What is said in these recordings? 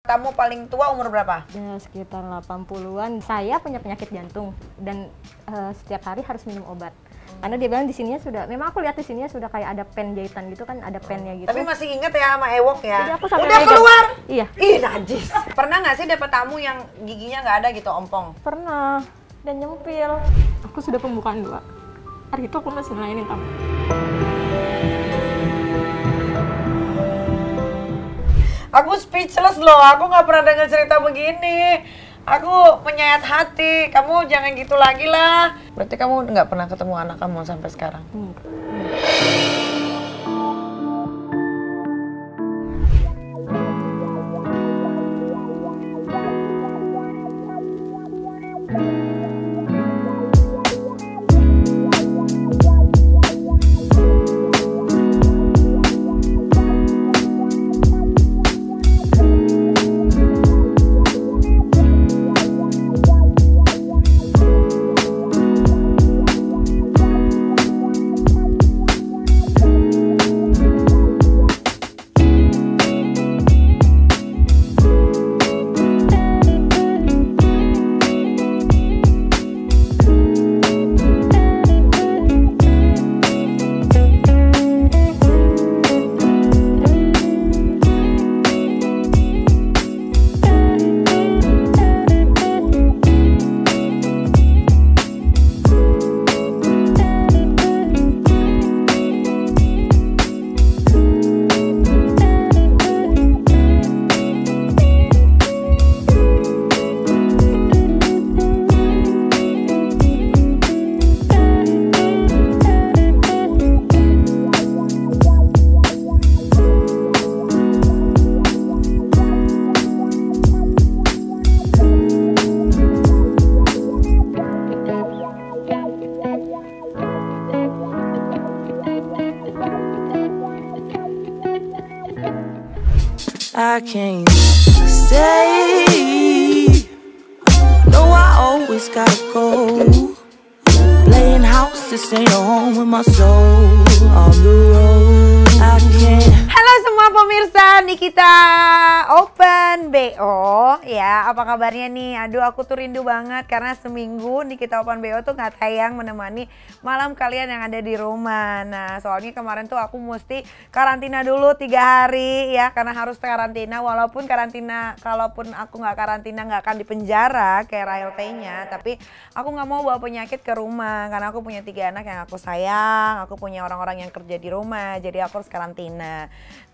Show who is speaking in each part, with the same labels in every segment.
Speaker 1: Kamu paling tua umur berapa?
Speaker 2: Ya, sekitar 80-an. Saya punya penyakit jantung dan setiap hari harus minum obat. Karena dia bilang di sininya sudah, memang aku lihat di sininya sudah kayak ada pen jahitan gitu kan, ada pennya gitu.
Speaker 1: Tapi masih inget ya sama ewok ya?
Speaker 2: Jadi aku sampai
Speaker 1: udah keluar?
Speaker 2: Iya.
Speaker 1: Ih, najis. Pernah nggak sih dapet tamu yang giginya nggak ada gitu, ompong?
Speaker 2: Pernah, dan nyempil. Aku sudah pembukaan 2. Hari itu aku masih ngelayanin tamu.
Speaker 1: Aku speechless loh, aku nggak pernah dengar cerita begini. Aku menyayat hati, kamu jangan gitu lagi lah. Berarti kamu nggak pernah ketemu anak kamu sampai sekarang?
Speaker 3: I can't stay. No, I always gotta go. Playing house, this ain't a home with my soul. On the road, I can't.
Speaker 1: Halo semua pemirsa Nikita Open BO ya, apa kabarnya nih? Aduh, aku tuh rindu banget karena seminggu Nikita Open BO tuh nggak tayang menemani malam kalian yang ada di rumah. Nah, soalnya kemarin tuh aku mesti karantina dulu 3 hari ya, karena harus karantina. Walaupun karantina, kalaupun aku nggak karantina nggak akan dipenjara kayak Rahel T-nya, tapi aku nggak mau bawa penyakit ke rumah karena aku punya 3 anak yang aku sayang, aku punya orang-orang yang kerja di rumah, jadi aku harus karantina.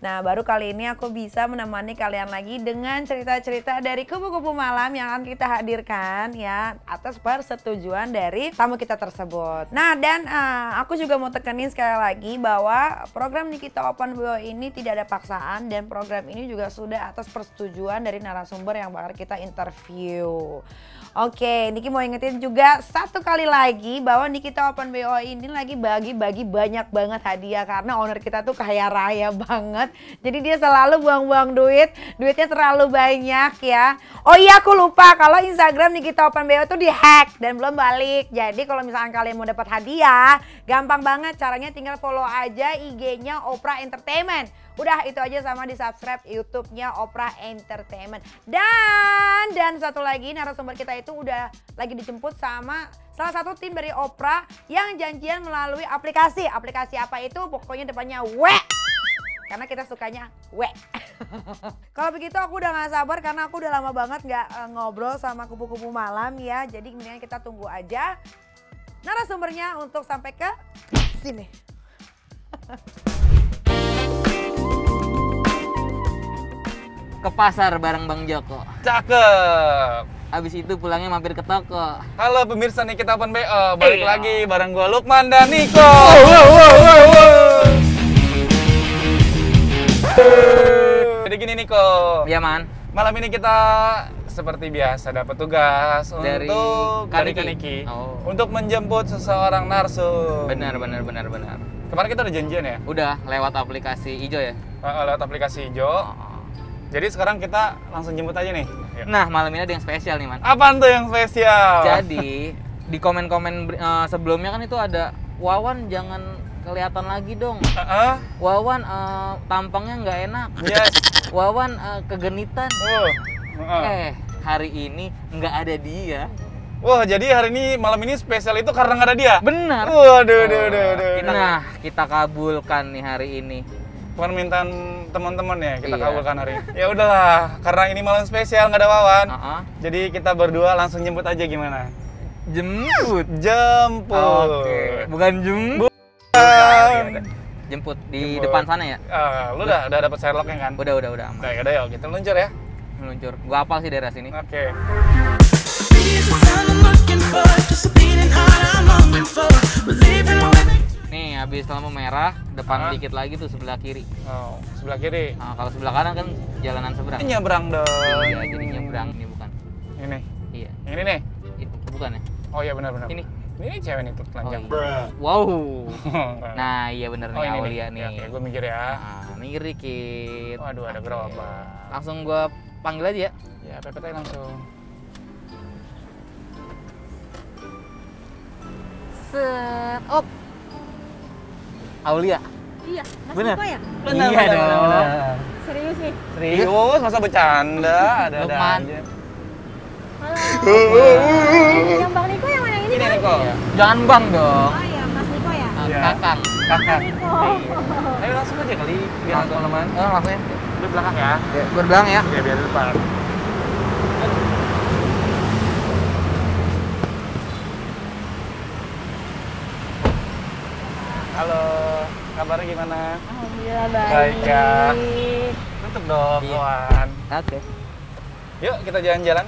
Speaker 1: Nah, baru kali ini aku bisa menemani kalian lagi dengan cerita-cerita dari kupu-kupu malam yang akan kita hadirkan ya, atas persetujuan dari tamu kita tersebut. Nah, dan aku juga mau tekenin sekali lagi bahwa program Nikita Open BO ini tidak ada paksaan, dan program ini juga sudah atas persetujuan dari narasumber yang bakal kita interview. Oke, Niki mau ingetin juga satu kali lagi bahwa Nikita Open BO ini lagi bagi-bagi banyak banget hadiah karena owner kita tuh kaya raya banget. Jadi dia selalu buang-buang duitnya terlalu banyak ya. Oh iya, aku lupa kalau Instagram Nikita Open BO tuh dihack dan belum balik. Jadi kalau misalkan kalian mau dapat hadiah, gampang banget caranya, tinggal follow aja IG-nya Opera Entertainment. Udah itu aja, sama di subscribe YouTube-nya Opera Entertainment. Dan satu lagi, narasumber kita itu udah lagi dijemput sama salah satu tim dari Opera yang janjian melalui aplikasi. Aplikasi apa itu? Pokoknya depannya W. Karena kita sukanya W. Kalau begitu aku udah gak sabar karena aku udah lama banget gak ngobrol sama kupu-kupu malam ya. Jadi mendingan kita tunggu aja narasumbernya untuk sampai ke sini.
Speaker 4: Ke pasar bareng Bang Joko.
Speaker 5: Cakep.
Speaker 4: Habis itu pulangnya mampir ke toko.
Speaker 5: Halo pemirsa Nikita Open BO, balik lagi bareng gua Lukman dan Niko. Jadi gini Niko.
Speaker 4: Ya man.
Speaker 5: Malam ini kita seperti biasa dapat tugas
Speaker 4: Dari
Speaker 5: untuk
Speaker 4: Kaniki.
Speaker 5: Oh. Untuk menjemput seseorang narsum.
Speaker 4: Benar.
Speaker 5: Kemarin kita udah janjian ya?
Speaker 4: Udah lewat aplikasi Ijo ya?
Speaker 5: Lewat aplikasi Ijo. Jadi sekarang kita langsung jemput aja nih. Yuk.
Speaker 4: Nah, malam ini ada yang spesial nih man.
Speaker 5: Apaan tuh yang spesial?
Speaker 4: Jadi di komen-komen sebelumnya kan itu ada Wawan jangan kelihatan lagi dong.
Speaker 5: Heeh.
Speaker 4: Wawan tampangnya nggak enak.
Speaker 5: Yes.
Speaker 4: Wawan kegenitan.
Speaker 5: Oh. Heeh.
Speaker 4: Hari ini nggak ada dia.
Speaker 5: Wah, jadi hari ini malam ini spesial itu karena nggak ada dia.
Speaker 4: Benar.
Speaker 5: Waduh.
Speaker 4: Nah, kita kabulkan nih hari ini.
Speaker 5: Permintaan teman-teman ya kita
Speaker 4: Iya.
Speaker 5: kabulkan hari ini. Ya udahlah, karena ini malam spesial nggak ada Wawan.
Speaker 4: Heeh.
Speaker 5: Jadi kita berdua langsung jemput aja gimana?
Speaker 4: Jemput.
Speaker 5: Jemput.
Speaker 4: Oke. Bukan jemput. Jemput di
Speaker 5: Jemput.
Speaker 4: depan sana ya.
Speaker 5: Lu udah dapat Sherlocknya kan?
Speaker 4: Udah aman.
Speaker 5: Nah, yaudah yuk kita luncur ya.
Speaker 4: Meluncur. Gua hafal sih daerah sini.
Speaker 5: Oke.
Speaker 4: Nih, habis lampu merah, depan
Speaker 5: Ah.
Speaker 4: dikit lagi tuh sebelah kiri.
Speaker 5: Oh, sebelah kiri.
Speaker 4: Nah, kalau sebelah kanan kan jalanan seberang.
Speaker 5: Ini nyebrang dong.
Speaker 4: Iya, jadi nyebrang. Ini bukan.
Speaker 5: Ini.
Speaker 4: Iya.
Speaker 5: Ini nih.
Speaker 4: Itu bukan ya?
Speaker 5: Oh iya benar.
Speaker 4: Ini.
Speaker 5: Ini cewek nih tuh telanjang.
Speaker 4: iya. Wow. Nah, iya bener nih Aulia nih.
Speaker 5: Ya, oke, gue mikir ya.
Speaker 4: Nah, minggir dikit.
Speaker 5: Waduh, ada
Speaker 4: Oke.
Speaker 5: gerobak.
Speaker 4: Langsung gua panggil aja ya.
Speaker 5: Ya, pepet aja langsung.
Speaker 4: Set. Op. Aulia.
Speaker 2: Iya, Mas
Speaker 4: Bener.
Speaker 2: Niko ya?
Speaker 4: Iya dong.
Speaker 2: Serius nih?
Speaker 5: Serius, masa bercanda? Ada
Speaker 4: Lukman.
Speaker 5: aja.
Speaker 2: Halo. Yang Bang Niko yang mana ini?
Speaker 5: Ini
Speaker 2: Bang?
Speaker 5: Niko.
Speaker 4: Jangan bang dong.
Speaker 2: Oh iya, Mas Niko ya?
Speaker 5: Iya.
Speaker 4: Kakang.
Speaker 5: Kakak.
Speaker 2: Niko.
Speaker 5: Ayo langsung aja kali, biar
Speaker 4: Langsung.
Speaker 5: teman-teman.
Speaker 4: Langsung ya.
Speaker 5: Di belakang ya.
Speaker 4: Berbelang ya.
Speaker 5: Oke, biar di depan. Halo, kabarnya gimana?
Speaker 2: Alhamdulillah baik.
Speaker 5: Baik, Kak. Tutup dong,
Speaker 4: Iya.
Speaker 5: kawan.
Speaker 4: Oke.
Speaker 5: Yuk, kita jalan-jalan.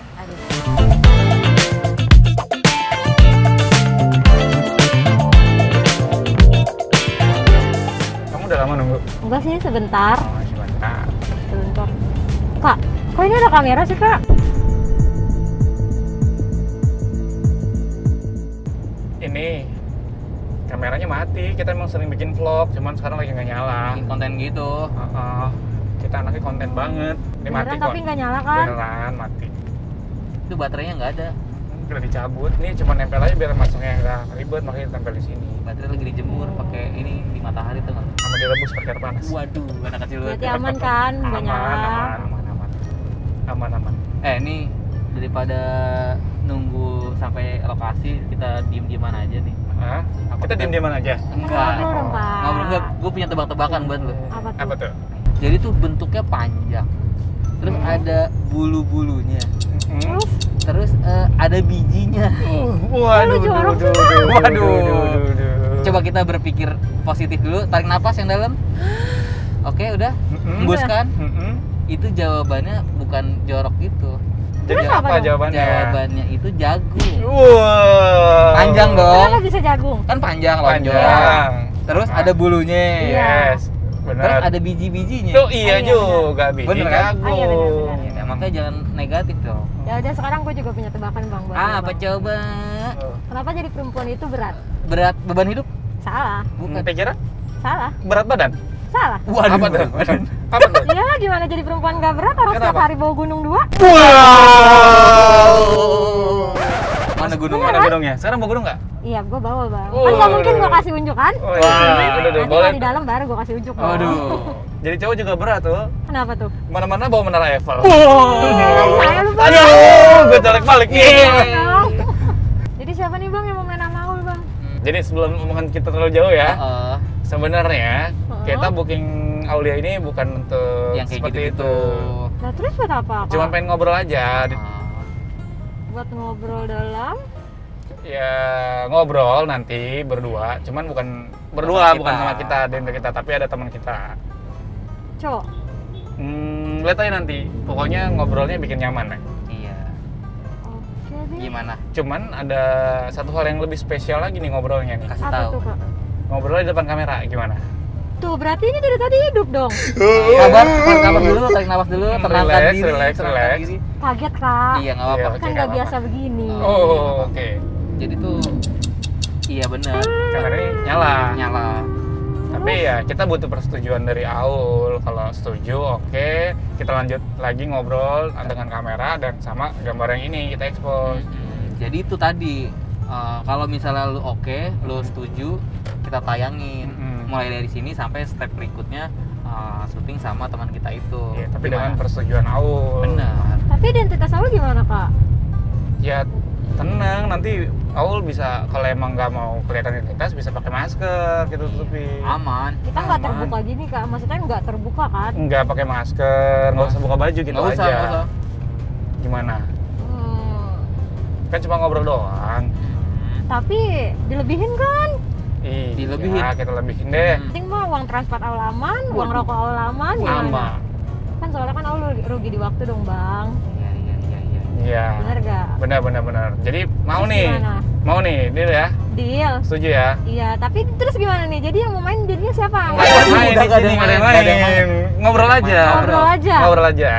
Speaker 5: Kamu udah lama nunggu?
Speaker 2: Enggak sih, sebentar.
Speaker 5: Oh, sebentar.
Speaker 2: Sebentar. Kak, kok ini ada kamera sih, Kak?
Speaker 5: Ini kameranya mati. Kita emang sering bikin vlog, cuman sekarang lagi nggak nyala.
Speaker 4: Bikin konten gitu.
Speaker 5: Kita anaknya konten banget. Ini mati
Speaker 2: Beneran
Speaker 5: kok.
Speaker 2: tapi nggak nyala kan?
Speaker 5: Beneran mati.
Speaker 4: Itu baterainya nggak ada.
Speaker 5: Udah dicabut. Ini cuma nempel aja biar masuknya nggak ribet, makanya tempel di sini.
Speaker 4: Baterai lagi dijemur pakai ini di matahari tuh nggak?
Speaker 5: Sama direbus pakai air panas.
Speaker 4: Waduh, anak kecil banget.
Speaker 2: Berarti aman kan? Nggak nyala.
Speaker 5: Aman.
Speaker 4: Ini daripada nunggu sampai lokasi kita diem-dieman aja nih.
Speaker 5: Hah? Kita diem-dieman aja.
Speaker 4: Enggak.
Speaker 2: Ngobrol dong, Kak.
Speaker 4: Ngobrol enggak. Gue punya tebak-tebakan buat lu.
Speaker 2: Apa tuh?
Speaker 5: Apa tuh?
Speaker 4: Jadi tuh bentuknya panjang. Terus ada bulu-bulunya.
Speaker 5: Hmm?
Speaker 4: Terus ada bijinya.
Speaker 5: Waduh,
Speaker 2: Lu jorok sih,
Speaker 4: Waduh. Coba kita berpikir positif dulu. Tarik napas yang dalam. Oke, udah. Hembuskan. Itu jawabannya bukan jorok gitu.
Speaker 5: Jadi
Speaker 2: Terus apa
Speaker 5: apa
Speaker 2: dong?
Speaker 5: jawabannya?
Speaker 4: Jawabannya itu jagung.
Speaker 5: Wow.
Speaker 4: Panjang dong.
Speaker 2: Kenapa bisa jagung?
Speaker 4: Kan panjang lonjong.
Speaker 5: Panjang.
Speaker 4: Terus ada bulunya.
Speaker 5: Yes.
Speaker 4: Terus
Speaker 5: Benar.
Speaker 4: ada biji-bijinya.
Speaker 5: Tuh iya
Speaker 2: iya,
Speaker 5: juga biji
Speaker 4: Bener kan?
Speaker 5: jagung.
Speaker 2: Oh, iya, benar.
Speaker 4: Ya, makanya jangan negatif dong.
Speaker 2: Ya udah sekarang gue juga punya tebakan Bang buat
Speaker 4: Ah,
Speaker 2: lo,
Speaker 4: apa
Speaker 2: Bang.
Speaker 4: coba?
Speaker 2: Kenapa jadi perempuan itu berat?
Speaker 4: Berat beban hidup?
Speaker 2: Salah.
Speaker 4: Bukan.
Speaker 5: Pikiran
Speaker 2: Salah.
Speaker 5: berat badan?
Speaker 2: Salah.
Speaker 4: Waduh.
Speaker 5: Apa tuh? Apa tuh?
Speaker 2: Iyalah gimana jadi perempuan gak berat harus
Speaker 5: Kenapa?
Speaker 2: setiap hari bawa gunung 2?
Speaker 4: Mana gunung?
Speaker 5: Mana gunungnya? Sekarang mau gunung nggak?
Speaker 2: Iya, gue bawa Bang.
Speaker 5: Oh,
Speaker 2: Kan gak mungkin
Speaker 5: udah.
Speaker 2: gue kasih unjuk kan?
Speaker 5: Oh iya. Udah,
Speaker 2: Nanti
Speaker 5: boleh.
Speaker 2: kalau di dalam baru gue kasih unjuk. Bang.
Speaker 4: Waduh.
Speaker 5: Jadi cowok juga berat tuh.
Speaker 2: Kenapa tuh?
Speaker 5: Mana-mana bawa menara Eiffel.
Speaker 2: Saya lupa.
Speaker 5: Aduh, gue colek balik nih.
Speaker 2: Bang. Jadi siapa nih Bang yang mau main sama Aul Bang?
Speaker 5: Jadi sebelum omongan kita terlalu jauh ya,
Speaker 4: Heeh.
Speaker 5: sebenarnya kita booking Aulia ini bukan untuk
Speaker 4: Yang kayak
Speaker 5: seperti
Speaker 4: gitu-gitu.
Speaker 5: itu.
Speaker 2: Nah terus buat apa? Kak?
Speaker 5: Cuma pengen ngobrol aja.
Speaker 2: Buat ngobrol dalam?
Speaker 5: Ya ngobrol nanti berdua, cuman bukan berdua,
Speaker 4: Sama
Speaker 5: bukan
Speaker 4: kita.
Speaker 5: sama kita, dengan kita, tapi ada teman kita.
Speaker 2: Cowok?
Speaker 5: Lihat aja nanti. Pokoknya ngobrolnya bikin nyaman ya.
Speaker 4: Iya.
Speaker 2: Oke deh.
Speaker 4: Gimana?
Speaker 5: Cuman ada satu hal yang lebih spesial lagi nih ngobrolnya nih.
Speaker 4: Kasih
Speaker 2: Apa
Speaker 4: tahu.
Speaker 2: tuh Kak?
Speaker 5: Ngobrolnya di depan kamera gimana?
Speaker 2: Tuh berarti ini dari tadi hidup dong.
Speaker 4: Sabar dulu, tarik nafas dulu, tenangkan
Speaker 5: Relax,
Speaker 4: diri,
Speaker 5: relax,
Speaker 4: tenangkan
Speaker 5: relax.
Speaker 4: diri.
Speaker 2: Kaget Kak.
Speaker 4: Iya, nggak apa-apa.
Speaker 5: Iya,
Speaker 2: Kan
Speaker 5: oke,
Speaker 2: gak
Speaker 5: nggak
Speaker 2: biasa
Speaker 5: apa-apa.
Speaker 2: begini.
Speaker 5: Oh, oke.
Speaker 4: Jadi tuh iya benar.
Speaker 5: Kameranya nyala.
Speaker 4: Nyala.
Speaker 5: Tapi ya kita butuh persetujuan dari Aul. Kalau setuju, oke. Kita lanjut lagi ngobrol dengan kamera dan sama gambar yang ini kita expose.
Speaker 4: Jadi itu tadi kalau misalnya lu oke, lu setuju, kita tayangin. mulai dari sini sampai step berikutnya syuting sama teman kita itu.
Speaker 5: Iya, tapi
Speaker 4: Gimana?
Speaker 5: dengan persetujuan Aul.
Speaker 4: Benar.
Speaker 2: Tapi identitas Aul gimana kak?
Speaker 5: Ya tenang, nanti Aul bisa kalau emang nggak mau kelihatan identitas bisa pakai masker gitu tutupin.
Speaker 4: Aman.
Speaker 2: Kita nggak
Speaker 5: Aman.
Speaker 2: terbuka gini kak, maksudnya nggak terbuka kan?
Speaker 5: Nggak pakai masker, nggak usah buka baju gitu
Speaker 4: Nggak usah,
Speaker 5: aja.
Speaker 4: nggak usah.
Speaker 5: Gimana?
Speaker 2: Hmm,
Speaker 5: Kan cuma ngobrol doang.
Speaker 2: tapi dilebihin kan?
Speaker 5: Iya,
Speaker 4: Dilebihin.
Speaker 5: kita lebihin deh.
Speaker 2: Penting mah uang transport Aul aman, uang rokok Aul aman, gimana?
Speaker 5: Sama.
Speaker 2: Kan soalnya kan Aul rugi di waktu dong bang,
Speaker 4: Iya.
Speaker 5: Iya.
Speaker 2: bener gak?
Speaker 5: Benar. Jadi mau
Speaker 2: Terus
Speaker 5: nih,
Speaker 2: gimana?
Speaker 5: mau nih, deal ya?
Speaker 2: Deal.
Speaker 5: Setuju ya?
Speaker 2: Iya, tapi terus gimana nih? Jadi yang mau main jadinya siapa?
Speaker 5: Nggak ada yang main
Speaker 4: Udah
Speaker 5: di
Speaker 4: nggak ada
Speaker 5: sini,
Speaker 4: yang
Speaker 5: nggak ada yang
Speaker 4: main, nggak ada yang
Speaker 5: main. Ngobrol aja.
Speaker 2: Ngobrol aja.
Speaker 5: Ngobrol aja.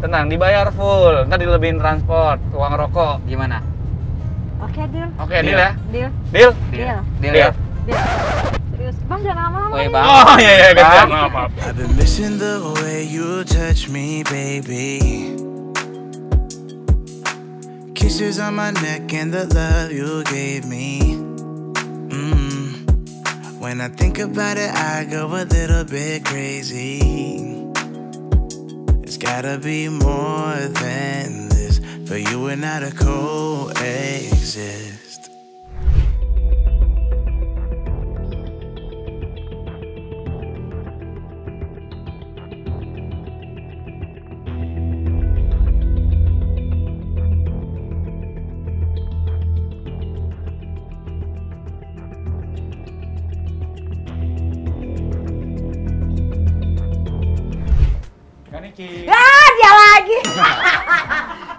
Speaker 5: Tenang, dibayar full. Ntar dilebihin transport, uang rokok.
Speaker 4: Gimana?
Speaker 2: Oke, deal.
Speaker 5: Oke, deal ya?
Speaker 2: Deal.
Speaker 5: Deal?
Speaker 2: Deal.
Speaker 4: Deal
Speaker 5: Deal.
Speaker 4: ya?
Speaker 2: Deal. Serius. Bang jangan lama-lama.
Speaker 4: Woi,
Speaker 2: nih.
Speaker 4: Bang.
Speaker 5: Oh iya, gantian. Maaf.
Speaker 3: I've been missing the way you touch me, baby. Kisses on my neck and the love you gave me. When I think about it, I go a little bit crazy. It's gotta be more than this for you and I to coexist.
Speaker 5: Kan Niki.
Speaker 1: Dia lagi.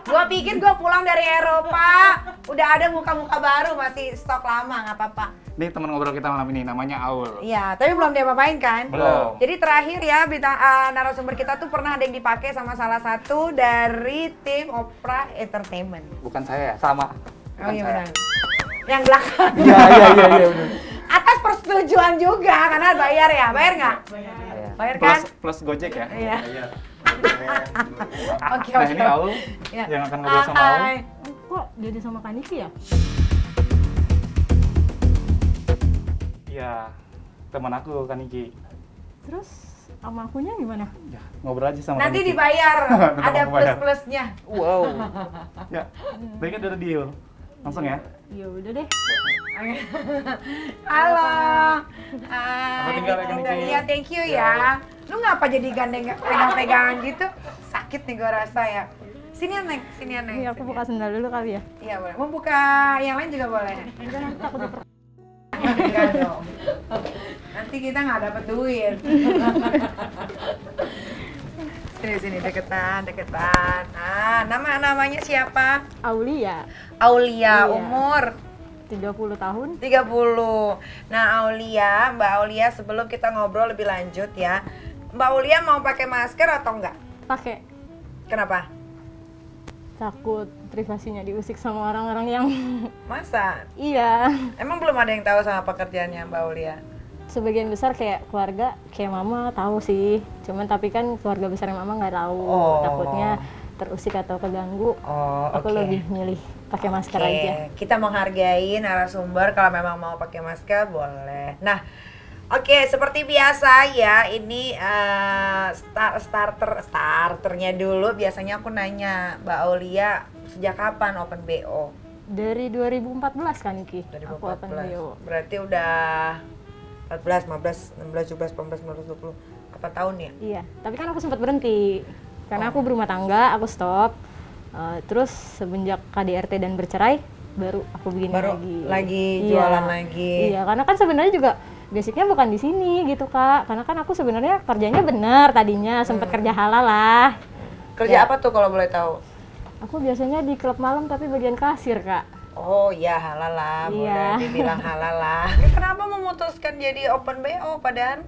Speaker 1: Gua pikir gua pulang dari Eropa, udah ada muka-muka baru, masih stok lama, nggak apa-apa.
Speaker 5: Ini teman ngobrol kita malam ini namanya Aul.
Speaker 1: Iya, tapi belum dia apain kan?
Speaker 5: Belum.
Speaker 1: Jadi terakhir ya, bintang narasumber kita tuh pernah ada yang dipakai sama salah satu dari tim Opera Entertainment.
Speaker 5: Bukan saya, sama.
Speaker 1: Oh iya benar. Yang belakang.
Speaker 5: Iya benar.
Speaker 1: Atas persetujuan juga, karena bayar ya, bayar nggak? Bayar kan?
Speaker 5: Plus Gojek ya?
Speaker 1: Iya. Oke.
Speaker 5: Nah ini Aul
Speaker 1: Iya.
Speaker 5: yang akan ngobrol sama Aul.
Speaker 1: Hai.
Speaker 2: Kok jadi sama Kak Niki ya?
Speaker 5: Iya, teman aku kan Niki.
Speaker 2: Terus sama akunya gimana?
Speaker 5: Ya, ngobrol aja sama
Speaker 1: Nanti
Speaker 5: Kak Niki.
Speaker 1: dibayar,
Speaker 5: Tetap
Speaker 1: ada
Speaker 5: aku bayar.
Speaker 1: plus-plusnya.
Speaker 4: Wow.
Speaker 5: Ya, tadi kan udah deal. Langsung ya.
Speaker 2: Ya udah deh.
Speaker 1: Halo.
Speaker 5: Aku tinggal ya, Kak Niki.
Speaker 1: Iya, thank you ya. Lu ngapa jadi gandeng pegang-pegangan gitu? Sakit nih gua rasa ya. Sini Neng, sini Neng.
Speaker 2: Ini aku buka sendal dulu kali ya.
Speaker 1: Iya boleh. Mau buka yang lain juga boleh.
Speaker 2: Enggak, nanti takut diper-
Speaker 1: Enggak dong. Nanti kita nggak dapet duit. Sini deketan. Nah, namanya siapa?
Speaker 2: Aulia,
Speaker 1: Aulia,
Speaker 2: Iya.
Speaker 1: umur
Speaker 2: 30 tahun.
Speaker 1: 30. Nah, Mbak Aulia, sebelum kita ngobrol lebih lanjut ya. Mbak Aulia mau pakai masker atau enggak?
Speaker 2: Pakai.
Speaker 1: Kenapa?
Speaker 2: Takut privasinya diusik sama orang-orang yang
Speaker 1: Masa?
Speaker 2: iya.
Speaker 1: Emang belum ada yang tahu sama pekerjaannya Mbak Aulia?
Speaker 2: Sebagian besar kayak keluarga, kayak mama tahu sih. Cuman tapi kan keluarga besarnya mama nggak tahu.
Speaker 1: Oh.
Speaker 2: Takutnya terusik atau keganggu.
Speaker 1: Oh,
Speaker 2: Aku lebih milih pakai masker
Speaker 1: Oke,
Speaker 2: aja.
Speaker 1: kita menghargai narasumber, kalau memang mau pakai masker boleh. Nah, oke, seperti biasa ya, ini starternya dulu. Biasanya aku nanya Mbak Aulia, sejak kapan open BO?
Speaker 2: Dari 2014 kan Niki.
Speaker 1: 2014.
Speaker 2: Aku open BO.
Speaker 1: Berarti udah 14, 15, 16, 17, 18, 19, 20. 4 tahun ya?
Speaker 2: Iya, tapi kan aku sempat berhenti karena aku berumah tangga, aku stop. Terus semenjak KDRT dan bercerai, baru aku begini
Speaker 1: Baru lagi
Speaker 2: Iya.
Speaker 1: jualan lagi.
Speaker 2: Iya, karena kan sebenarnya juga basicnya bukan di sini gitu kak. Karena kan aku sebenarnya kerjanya benar tadinya, sempat kerja halal lah.
Speaker 1: Kerja
Speaker 2: Ya.
Speaker 1: apa tuh kalau boleh tahu?
Speaker 2: Aku biasanya di klub malam tapi bagian kasir kak.
Speaker 1: Oh iya, halal lah, boleh
Speaker 2: Iya.
Speaker 1: dibilang halal lah. Kenapa memutuskan jadi open BO padahal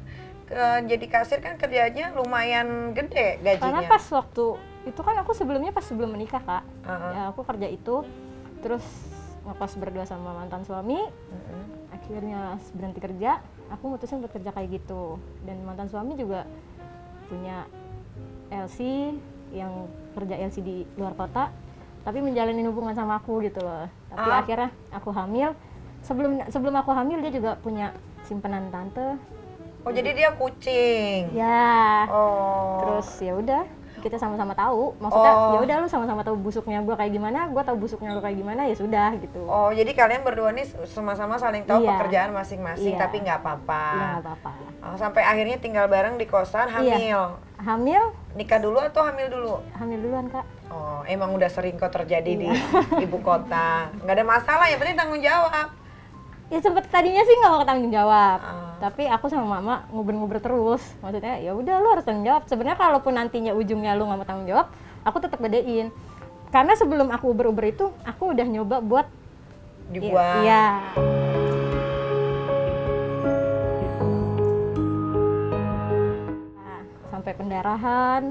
Speaker 1: jadi kasir kan kerjanya lumayan gede
Speaker 2: Karena
Speaker 1: gajinya?
Speaker 2: pas waktu itu kan aku sebelum menikah kak,
Speaker 1: Uh-huh.
Speaker 2: ya aku kerja itu, terus ngekos berdua sama mantan suami. Akhirnya berhenti kerja, aku mutusin buat kerja kayak gitu. Dan mantan suami juga punya LC yang kerja LC di luar kota, tapi menjalani hubungan sama aku gitu loh. Tapi akhirnya aku hamil. Sebelum aku hamil dia juga punya simpenan tante.
Speaker 1: Oh, jadi dia kucing.
Speaker 2: Ya.
Speaker 1: Oh.
Speaker 2: Terus ya udah, kita sama-sama tahu. Maksudnya ya udah lu sama-sama tahu busuknya gua kayak gimana, gua tahu busuknya lu kayak gimana, ya sudah gitu.
Speaker 1: Oh, jadi kalian berdua nih sama-sama saling tahu
Speaker 2: Iya.
Speaker 1: pekerjaan masing-masing,
Speaker 2: Iya.
Speaker 1: tapi nggak apa-apa.
Speaker 2: Iya, nggak apa-apa.
Speaker 1: Oh, sampai akhirnya tinggal bareng di kosan, hamil.
Speaker 2: Iya. Hamil,
Speaker 1: Nikah dulu atau hamil dulu?
Speaker 2: hamil duluan Kak.
Speaker 1: Oh, emang udah sering kok terjadi di ibu kota. Nggak ada masalah, yang penting tanggung jawab.
Speaker 2: Ya sempet tadinya sih nggak mau tanggung jawab,
Speaker 1: Ah.
Speaker 2: tapi aku sama mama nguber-nguber terus. Maksudnya ya udah lu harus tanggung jawab. Sebenarnya kalaupun nantinya ujungnya lu nggak mau tanggung jawab, aku tetap bedain. Karena sebelum aku uber-uber itu, aku udah nyoba buat
Speaker 1: Dibuang.
Speaker 2: Iya. Nah, sampai pendarahan.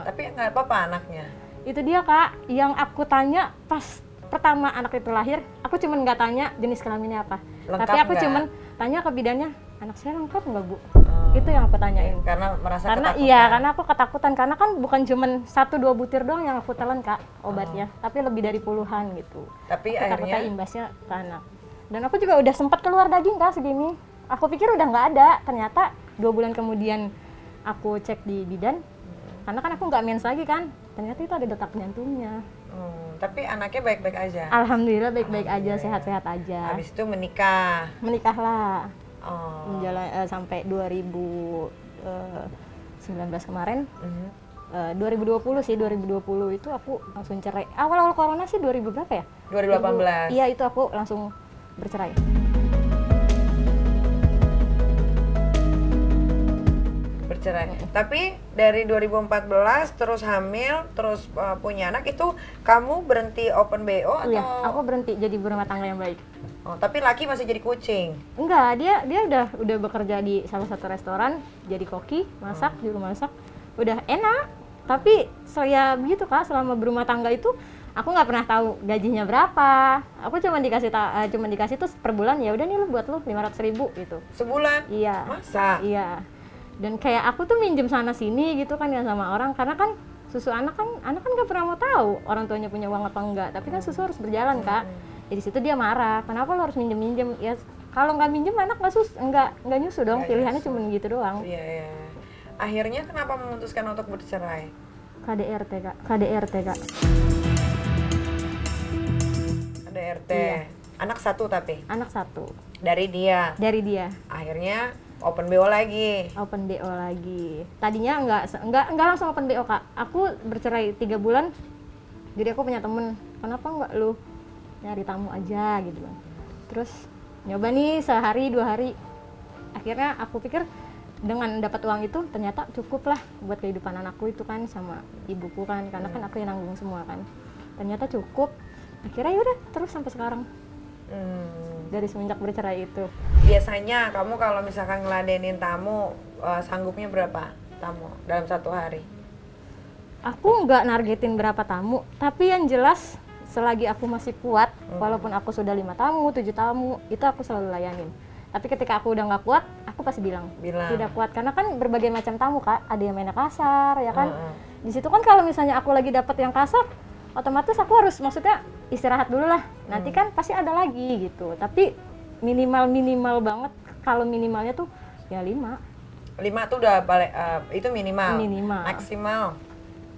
Speaker 1: Tapi nggak apa-apa anaknya.
Speaker 2: Itu dia Kak, yang aku tanya pas pertama anak itu lahir, aku cuman nggak tanya jenis kelaminnya apa.
Speaker 1: Lengkap
Speaker 2: Tapi aku
Speaker 1: nggak?
Speaker 2: cuman tanya ke bidannya, anak saya lengkap nggak Bu? Itu yang aku tanyain.
Speaker 1: Karena merasa
Speaker 2: Karena
Speaker 1: ketakutan.
Speaker 2: iya, karena aku ketakutan karena kan bukan cuman 1-2 butir doang yang aku telan Kak obatnya, tapi lebih dari puluhan gitu.
Speaker 1: Tapi
Speaker 2: Aku takutnya
Speaker 1: akhirnya
Speaker 2: imbasnya ke anak. Dan aku juga udah sempat keluar daging Kak segini. Aku pikir udah nggak ada, ternyata 2 bulan kemudian aku cek di bidan, karena kan aku nggak mens lagi kan, ternyata itu ada detak jantungnya.
Speaker 1: tapi anaknya baik-baik aja.
Speaker 2: Alhamdulillah baik-baik aja, sehat-sehat aja.
Speaker 1: Habis itu menikah.
Speaker 2: Menikahlah.
Speaker 1: Oh.
Speaker 2: Sampai 2019 kemarin.
Speaker 1: Mhm.
Speaker 2: 2020 sih, 2020 itu aku langsung cerai. Awal-awal corona sih 2000 berapa ya?
Speaker 1: 2018.
Speaker 2: Iya, itu aku langsung bercerai.
Speaker 1: Bercerai. Tapi dari 2014 terus hamil, terus punya anak, itu kamu berhenti open BO atau?
Speaker 2: Iya, aku berhenti jadi berumah tangga yang baik.
Speaker 1: Oh, tapi laki masih jadi kucing.
Speaker 2: Enggak, dia udah bekerja di salah satu restoran, jadi koki, masak, juru masak. Udah enak. Tapi saya begitu Kak, selama berumah tangga itu aku nggak pernah tahu gajinya berapa. Aku cuma dikasih tuh per bulan, ya udah nih lu buat lu 500.000 gitu.
Speaker 1: Sebulan?
Speaker 2: Iya.
Speaker 1: Masa?
Speaker 2: Iya. Dan kayak aku tuh minjem sana sini gitu kan ya sama orang, karena kan susu anak kan nggak pernah mau tahu orang tuanya punya uang apa enggak. Tapi kan susu harus berjalan Kak. Jadi situ dia marah. Kenapa lo harus minjem? Ya kalau nggak minjem anak nggak nyusu dong.
Speaker 1: Nggak
Speaker 2: Pilihannya
Speaker 1: nyusu.
Speaker 2: cuma gitu doang.
Speaker 1: Iya, iya. Akhirnya kenapa memutuskan untuk bercerai?
Speaker 2: KDRT Kak.
Speaker 1: Ada RT.
Speaker 2: Iya.
Speaker 1: Anak satu tapi
Speaker 2: Anak satu
Speaker 1: dari dia.
Speaker 2: dari dia.
Speaker 1: Akhirnya open BO lagi.
Speaker 2: Open BO lagi. Tadinya nggak langsung open BO Kak. Aku bercerai 3 bulan. Jadi aku punya temen, kenapa nggak lu nyari tamu aja gitu. Terus nyoba nih sehari 2 hari. Akhirnya aku pikir dengan dapat uang itu ternyata cukup lah buat kehidupan anakku itu kan sama ibuku kan, karena kan aku yang nanggung semua kan. Ternyata cukup. Akhirnya yaudah terus sampai sekarang. Dari semenjak bercerai itu.
Speaker 1: Biasanya kamu kalau misalkan ngeladenin tamu, sanggupnya berapa tamu dalam 1 hari?
Speaker 2: Aku nggak nargetin berapa tamu, tapi yang jelas selagi aku masih kuat, walaupun aku sudah 5 tamu, 7 tamu, itu aku selalu layanin. Tapi ketika aku udah nggak kuat, aku pasti bilang tidak kuat, karena kan berbagai macam tamu Kak, ada yang mainnya kasar ya kan. Di situ kan kalau misalnya aku lagi dapat yang kasar, otomatis aku harus maksudnya istirahat dulu lah. Nanti kan pasti ada lagi gitu. Tapi minimal banget, kalau minimalnya tuh ya 5.
Speaker 1: 5 tuh udah balik, itu minimal.
Speaker 2: Minimal.
Speaker 1: Maksimal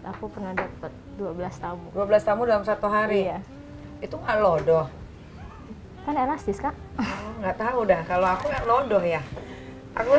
Speaker 2: Aku pernah dapat 12 tamu.
Speaker 1: 12 tamu dalam 1 hari.
Speaker 2: Iya.
Speaker 1: Itu nggak lodoh?
Speaker 2: Kan elastis Kak.
Speaker 1: Oh, nggak tahu dah. Kalau aku nggak lodoh ya. Aku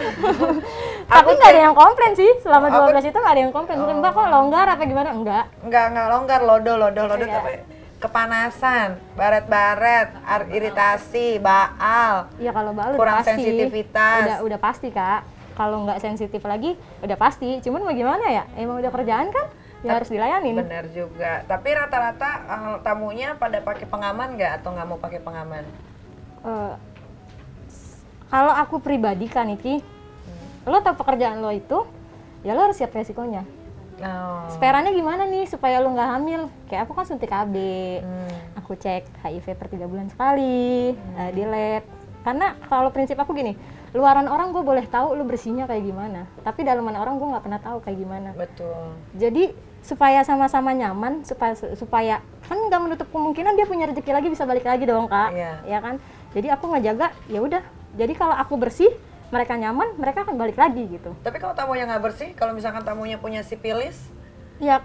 Speaker 2: Tapi nggak ada yang komplain sih, selama
Speaker 1: Aku-
Speaker 2: 12 itu nggak ada yang komplain. Mungkin Mbak kok longgar apa gimana? Enggak.
Speaker 1: nggak longgar, lodoh
Speaker 2: Iya.
Speaker 1: tapi kepanasan, baret-baret, iritasi, baal.
Speaker 2: Iya kalau Mbak udah
Speaker 1: Kurang
Speaker 2: pasti.
Speaker 1: sensitivitas.
Speaker 2: Udah pasti Kak. Kalau nggak sensitif lagi, udah pasti. Cuman mau gimana ya? Emang udah kerjaan kan? Ya harus dilayanin.
Speaker 1: Bener juga. Tapi rata-rata tamunya pada pakai pengaman nggak atau nggak mau pakai pengaman?
Speaker 2: Kalau aku pribadi kan Niki, lo tau pekerjaan lo itu, ya lo harus siap resikonya.
Speaker 1: Oh.
Speaker 2: Sparannya gimana nih supaya lo nggak hamil? Kayak aku kan suntik AB, aku cek HIV per 3 bulan sekali, di lab. Karena kalau prinsip aku gini, luaran orang gue boleh tahu lo bersihnya kayak gimana, tapi dalaman orang gue nggak pernah tahu kayak gimana.
Speaker 1: Betul.
Speaker 2: Jadi supaya sama-sama nyaman, supaya kan nggak menutup kemungkinan dia punya rezeki lagi bisa balik lagi dong Kak,
Speaker 1: Iya.
Speaker 2: ya kan? Jadi aku ngejaga, ya udah Jadi kalau aku bersih, mereka nyaman, mereka akan balik lagi gitu.
Speaker 1: Tapi kalau tamunya nggak bersih, kalau misalkan tamunya punya sipilis,
Speaker 2: Ya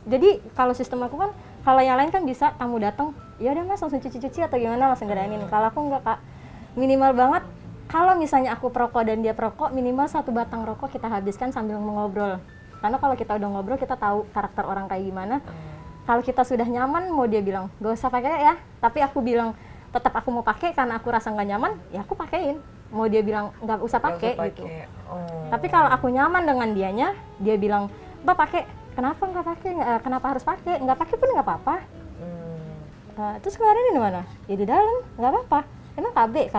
Speaker 2: jadi kalau sistem aku kan, kalau yang lain kan bisa tamu datang, ya udah mas langsung cuci-cuci atau gimana langsung gedein. Kalau aku nggak kak, minimal banget. Kalau misalnya aku perokok dan dia perokok, minimal 1 batang rokok kita habiskan sambil mengobrol. Karena kalau kita udah ngobrol, kita tahu karakter orang kayak gimana. Kalau kita sudah nyaman, mau dia bilang gak usah pakai ya, tapi aku bilang tetap aku mau pakai karena aku rasa nggak nyaman, ya aku pakein. Mau dia bilang nggak usah pakai gitu. Tapi kalau aku nyaman dengan dianya, dia bilang mbak pakai, kenapa nggak pakai? Kenapa harus pakai? Nggak pakai pun nggak apa-apa. Terus kemarin di mana? Ya di dalam, nggak apa-apa. Emang KB?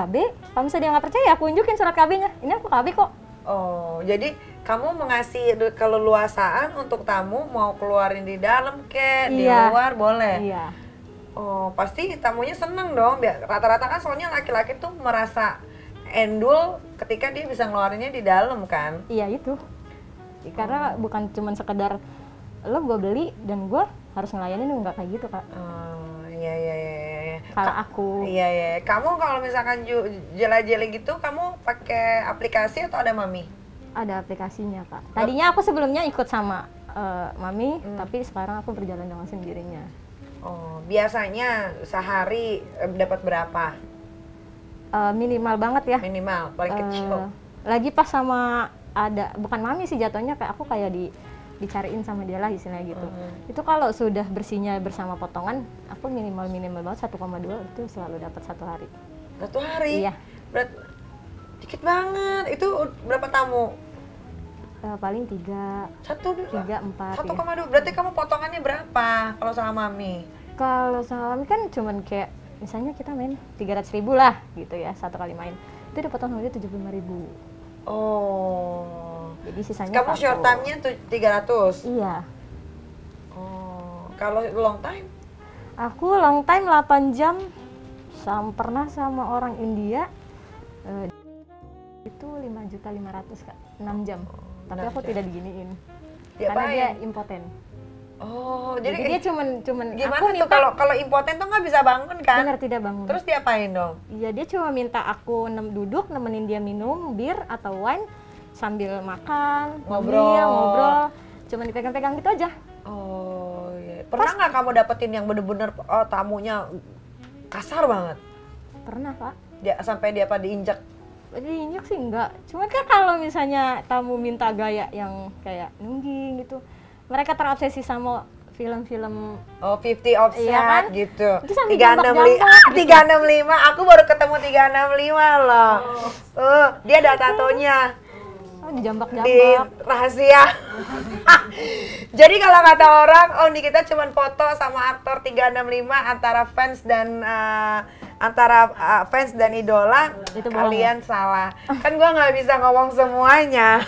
Speaker 2: Kalau misalnya dia nggak percaya, aku unjukin surat KB-nya. Ini aku KB kok.
Speaker 1: Oh, jadi kamu mengasih keleluasaan untuk tamu mau keluarin di dalam di luar boleh?
Speaker 2: Iya.
Speaker 1: Oh, pasti tamunya seneng dong. Rata-rata kan soalnya laki-laki tuh merasa endul ketika dia bisa ngeluarinnya di dalam kan?
Speaker 2: Iya itu. Karena bukan cuma sekedar lo gue beli dan gue harus ngelayanin, nggak kayak gitu kak.
Speaker 1: Iya.
Speaker 2: Kalau aku.
Speaker 1: Iya. Kamu kalau misalkan jelajah gitu, kamu pakai aplikasi atau ada mami?
Speaker 2: Ada aplikasinya kak. Tadinya aku sebelumnya ikut sama mami, tapi sekarang aku berjalan dengan sendirinya.
Speaker 1: Oh, biasanya sehari dapat berapa?
Speaker 2: Minimal banget ya.
Speaker 1: Minimal, paling kecil.
Speaker 2: Lagi pas sama bukan mami sih jatuhnya, kayak aku kayak dicariin sama dia lah istilahnya gitu. Itu kalau sudah bersihnya bersama potongan, aku minimal banget 1,2 itu selalu dapat 1 hari.
Speaker 1: 1 hari?
Speaker 2: Iya.
Speaker 1: Dikit banget. Itu berapa tamu?
Speaker 2: Paling 3, 4.
Speaker 1: 1,2. Berarti kamu potongannya berapa kalau sama mami?
Speaker 2: Kalau sama mami kan cuman kayak misalnya kita main 300.000 lah gitu ya, 1 kali main. Itu dipotong sama dia 75.000.
Speaker 1: Oh.
Speaker 2: Jadi sisanya
Speaker 1: kamu short time-nya 300?
Speaker 2: Iya.
Speaker 1: Oh. Kalau long time?
Speaker 2: Aku long time 8 jam. Pernah sama orang India itu 5.500.000 kak, 6 jam. Tapi aku tidak diginiin. Karena dia impoten.
Speaker 1: Oh,
Speaker 2: jadi dia cuman
Speaker 1: gimana
Speaker 2: aku
Speaker 1: tuh kalau impoten tuh nggak bisa bangun kan?
Speaker 2: Benar, tidak bangun.
Speaker 1: Terus diapain dong?
Speaker 2: Iya, dia cuma minta aku duduk nemenin dia minum bir atau wine sambil makan, ngobrol, cuma dipegang-pegang gitu aja.
Speaker 1: Oh, iya. Pernah nggak kamu dapetin yang bener-bener tamunya kasar banget?
Speaker 2: Pernah kak.
Speaker 1: Sampai dia diinjak?
Speaker 2: Diinjak sih enggak, cuma kan kalau misalnya tamu minta gaya yang kayak nungging gitu, mereka terobsesi sama film-film
Speaker 1: 50 Offset
Speaker 2: iya kan?
Speaker 1: gitu.
Speaker 2: 365,
Speaker 1: 365, aku baru ketemu 365 loh. Dia ada tatonya.
Speaker 2: Dijambak-jambak.
Speaker 1: Di rahasia. Jadi kalau kata orang, ini kita cuma foto sama aktor 365 antara fans dan idola,
Speaker 2: itu
Speaker 1: kalian salah. Kan gua nggak bisa ngomong semuanya.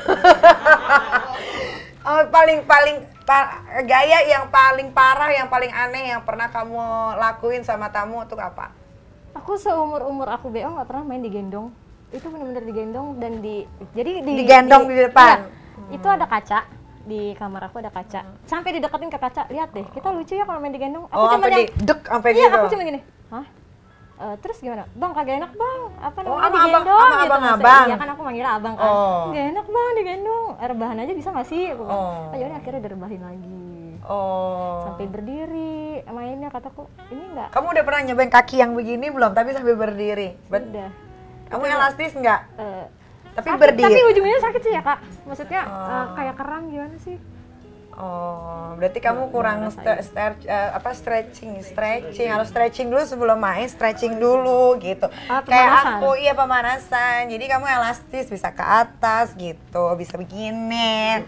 Speaker 1: Gaya yang paling parah, yang paling aneh yang pernah kamu lakuin sama tamu itu apa?
Speaker 2: Aku seumur aku BO nggak pernah main digendong. Itu benar-benar digendong dan
Speaker 1: digendong di depan.
Speaker 2: Iya, itu ada kaca di kamar aku, ada kaca. Sampai dideketin ke kaca, lihat deh, kita lucu ya kalau main digendong. Aku cuma yang
Speaker 1: sampai
Speaker 2: iya,
Speaker 1: gitu.
Speaker 2: aku cuma gini. Hah? Terus gimana? Bang, kagak enak bang, apa namanya
Speaker 1: sama
Speaker 2: digendong
Speaker 1: sama
Speaker 2: gitu.
Speaker 1: abang-abang.
Speaker 2: Iya kan aku manggil abang kan. Gak enak bang digendong, rebahan aja bisa gak sih? Aku bilang, yaudah akhirnya direbahin lagi. Sampai berdiri, mainnya kataku, ini enggak.
Speaker 1: Kamu udah pernah nyobain kaki yang begini belum? Tapi sambil berdiri?
Speaker 2: Udah.
Speaker 1: Kamu elastis nggak? Tapi
Speaker 2: sakit,
Speaker 1: berdiri?
Speaker 2: Tapi ujungnya sakit sih ya kak, maksudnya kayak kram gimana sih?
Speaker 1: Oh, berarti kamu kurang stretching, harus stretching dulu sebelum main, stretching dulu gitu. Kayak aku, iya pemanasan. Jadi kamu elastis, bisa ke atas gitu, bisa begini.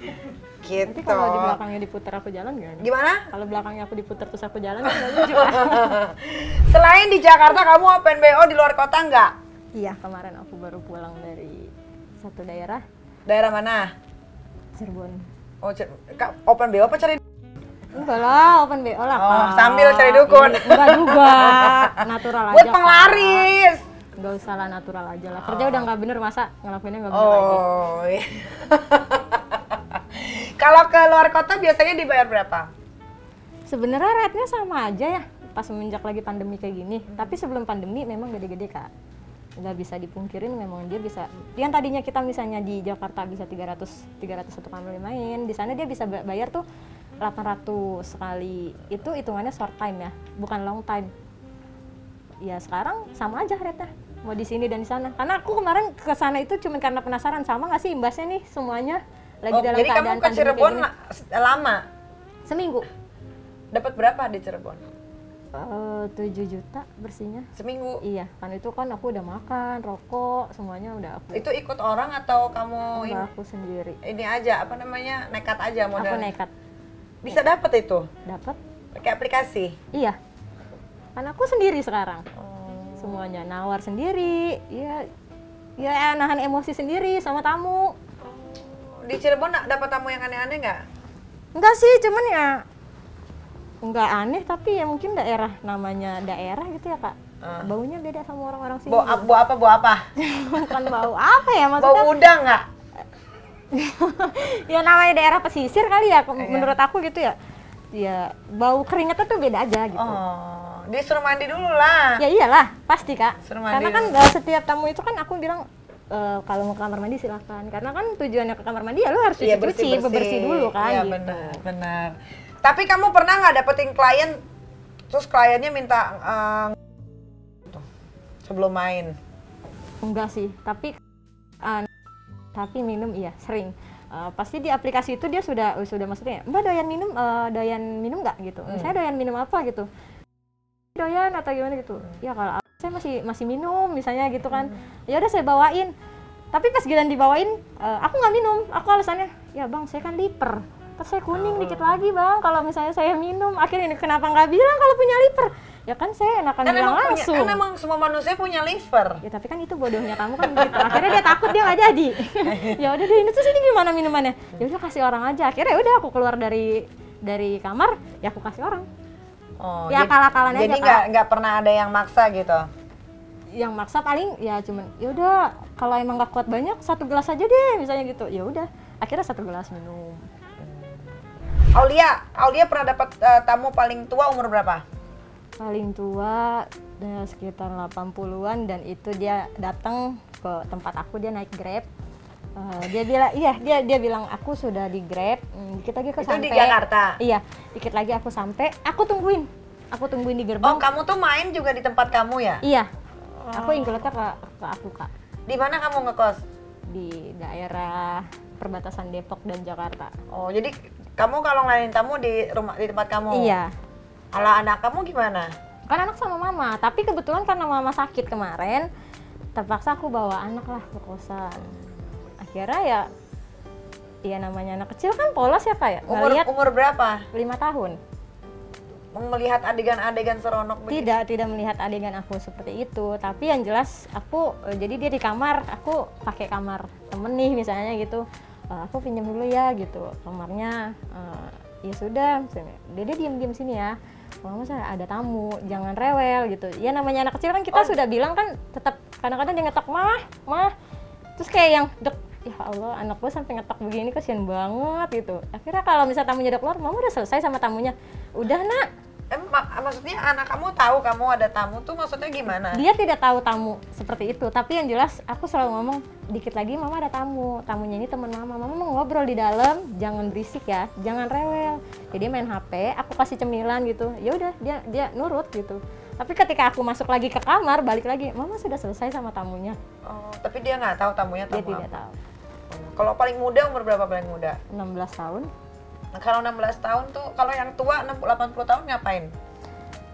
Speaker 1: Gitu.
Speaker 2: Nanti kalau di belakangnya diputar aku jalan gimana?
Speaker 1: Gimana?
Speaker 2: Kalau belakangnya aku diputar terus aku jalan nggak lucu.
Speaker 1: Selain di Jakarta, kamu open BO di luar kota nggak?
Speaker 2: Iya, kemarin aku baru pulang dari satu daerah.
Speaker 1: Daerah mana?
Speaker 2: Cirebon.
Speaker 1: Oh, open BO apa cari?
Speaker 2: Enggak lah, open BO lah.
Speaker 1: Oh, sambil cari dukun.
Speaker 2: Enggak juga, natural aja.
Speaker 1: Buat penglaris.
Speaker 2: Enggak usah lah, natural aja lah. Kerja udah nggak bener, masa ngelakuinnya nggak bener lagi.
Speaker 1: Oh, iya. Kalau ke luar kota biasanya dibayar berapa?
Speaker 2: Sebenarnya rate-nya sama aja ya, pas semenjak lagi pandemi kayak gini. Tapi sebelum pandemi memang gede-gede kak. nggak bisa dipungkirin memang dia bisa. Yang tadinya kita misalnya di Jakarta bisa 300 satu kali main, di sana dia bisa bayar tuh 800 sekali. Itu hitungannya short time ya, bukan long time. Ya sekarang sama aja rate-nya, mau di sini dan di sana. Karena aku kemarin ke sana itu cuma karena penasaran, sama nggak sih imbasnya nih semuanya lagi dalam
Speaker 1: jadi
Speaker 2: keadaan
Speaker 1: kamu ke
Speaker 2: pandemi
Speaker 1: Cirebon
Speaker 2: kayak gini.
Speaker 1: lama?
Speaker 2: Seminggu.
Speaker 1: Dapat berapa di Cirebon?
Speaker 2: 7 juta bersihnya.
Speaker 1: Seminggu?
Speaker 2: Iya, kan itu kan aku udah makan, rokok, semuanya udah aku.
Speaker 1: Itu ikut orang atau kamu
Speaker 2: Enggak, aku sendiri.
Speaker 1: ini aja, apa namanya, nekat aja
Speaker 2: Aku
Speaker 1: modalnya?
Speaker 2: nekat.
Speaker 1: Bisa dapat itu?
Speaker 2: Dapat?
Speaker 1: Pakai aplikasi?
Speaker 2: Iya. Kan aku sendiri sekarang.
Speaker 1: Oh.
Speaker 2: Semuanya nawar sendiri. Ya nahan emosi sendiri sama tamu.
Speaker 1: Di Cirebon dapat tamu yang aneh-aneh nggak?
Speaker 2: Enggak sih, cuman ya enggak aneh, tapi ya mungkin namanya daerah gitu ya Kak. Baunya beda sama orang-orang sini.
Speaker 1: Bau apa? Bau apa?
Speaker 2: Bukan bau apa ya maksudnya?
Speaker 1: Bau udang nggak?
Speaker 2: Ya namanya daerah pesisir kali ya, menurut aku gitu ya. Ya bau keringetnya tuh beda aja gitu.
Speaker 1: Oh, dia suruh mandi dulu lah.
Speaker 2: Ya iyalah, pasti Kak.
Speaker 1: Suruh mandi
Speaker 2: Karena kan
Speaker 1: dulu.
Speaker 2: setiap tamu itu kan aku bilang kalau mau ke kamar mandi silakan. Karena kan tujuannya ke kamar mandi ya lu harus
Speaker 1: Iya,
Speaker 2: cuci-cuci, bersih dulu kan
Speaker 1: Iya,
Speaker 2: gitu.
Speaker 1: benar. Tapi kamu pernah nggak dapetin klien, terus kliennya minta sebelum main?
Speaker 2: Enggak sih, tapi minum iya sering. Pasti di aplikasi itu dia sudah maksudnya, Mbak doyan minum nggak gitu. Saya doyan minum apa gitu. Doyan atau gimana gitu. Ya kalau saya masih minum misalnya gitu kan. Ya udah saya bawain. Tapi pas giliran dibawain, aku nggak minum. Aku alasannya, ya bang saya kan liper. Terus saya kuning dikit lagi bang. Kalau misalnya saya minum, akhirnya ini kenapa nggak bilang kalau punya liper? Ya kan saya enakan bilang langsung.
Speaker 1: Kan emang semua manusia punya liver.
Speaker 2: Ya tapi kan itu bodohnya kamu kan gitu. Akhirnya dia takut, dia nggak jadi. Ya udah deh, ini terus ini gimana minumannya? Ya udah kasih orang aja. Akhirnya udah aku keluar dari kamar, ya aku kasih orang.
Speaker 1: Oh,
Speaker 2: ya akal-akalan aja.
Speaker 1: Jadi nggak pernah ada yang maksa gitu.
Speaker 2: Yang maksa paling ya cuman ya udah kalau emang nggak kuat banyak 1 gelas aja deh misalnya gitu. Ya udah akhirnya 1 gelas minum.
Speaker 1: Aulia pernah dapat tamu paling tua umur berapa?
Speaker 2: Paling tua sekitar 80-an dan itu dia datang ke tempat aku, dia naik Grab. Dia bilang dia bilang aku sudah di Grab, dikit lagi aku sampai.
Speaker 1: Itu di Jakarta?
Speaker 2: Iya, dikit lagi aku sampai, aku tungguin di gerbang.
Speaker 1: Oh, kamu tuh main juga di tempat kamu ya?
Speaker 2: Iya, aku include-nya ke aku Kak.
Speaker 1: Di mana kamu ngekos?
Speaker 2: Di daerah perbatasan Depok dan Jakarta.
Speaker 1: Oh, jadi kamu kalau ngelayanin tamu di tempat kamu?
Speaker 2: Iya.
Speaker 1: Ala anak kamu gimana?
Speaker 2: Kan anak sama mama, tapi kebetulan karena mama sakit kemarin, terpaksa aku bawa anak lah ke kosan. Akhirnya ya namanya anak kecil kan polos ya Kak ya.
Speaker 1: Umur berapa?
Speaker 2: 5 tahun.
Speaker 1: Melihat adegan-adegan seronok begitu?
Speaker 2: Tidak melihat adegan aku seperti itu, tapi yang jelas aku jadi dia di kamar, aku pakai kamar temen nih misalnya gitu. Aku pinjam dulu ya gitu kamarnya. Ya sudah, dia diam-diam sini ya. Mama saya ada tamu, jangan rewel gitu. Ya namanya anak kecil kan kita sudah bilang kan tetap kadang-kadang dia ngetok mah. Terus kayak yang ya Allah anak gue sampai ngetok begini kasihan banget gitu. Akhirnya kalau misalnya tamunya udah keluar, mama udah selesai sama tamunya. Udah nak.
Speaker 1: Maksudnya anak kamu tahu kamu ada tamu tuh maksudnya gimana?
Speaker 2: Dia tidak tahu tamu seperti itu, tapi yang jelas aku selalu ngomong dikit lagi mama ada tamu, tamunya ini teman mama mau ngobrol di dalam, jangan berisik ya, jangan rewel. Jadi main HP, aku kasih cemilan gitu, ya udah dia nurut gitu. Tapi ketika aku masuk lagi ke kamar, balik lagi, mama sudah selesai sama tamunya.
Speaker 1: Oh, tapi dia nggak tahu tamunya tamu
Speaker 2: Dia tidak
Speaker 1: apa?
Speaker 2: tahu.
Speaker 1: Kalau paling muda umur berapa paling muda?
Speaker 2: 16 tahun.
Speaker 1: Nah, kalau 16 tahun tuh, kalau yang tua 80 tahun ngapain?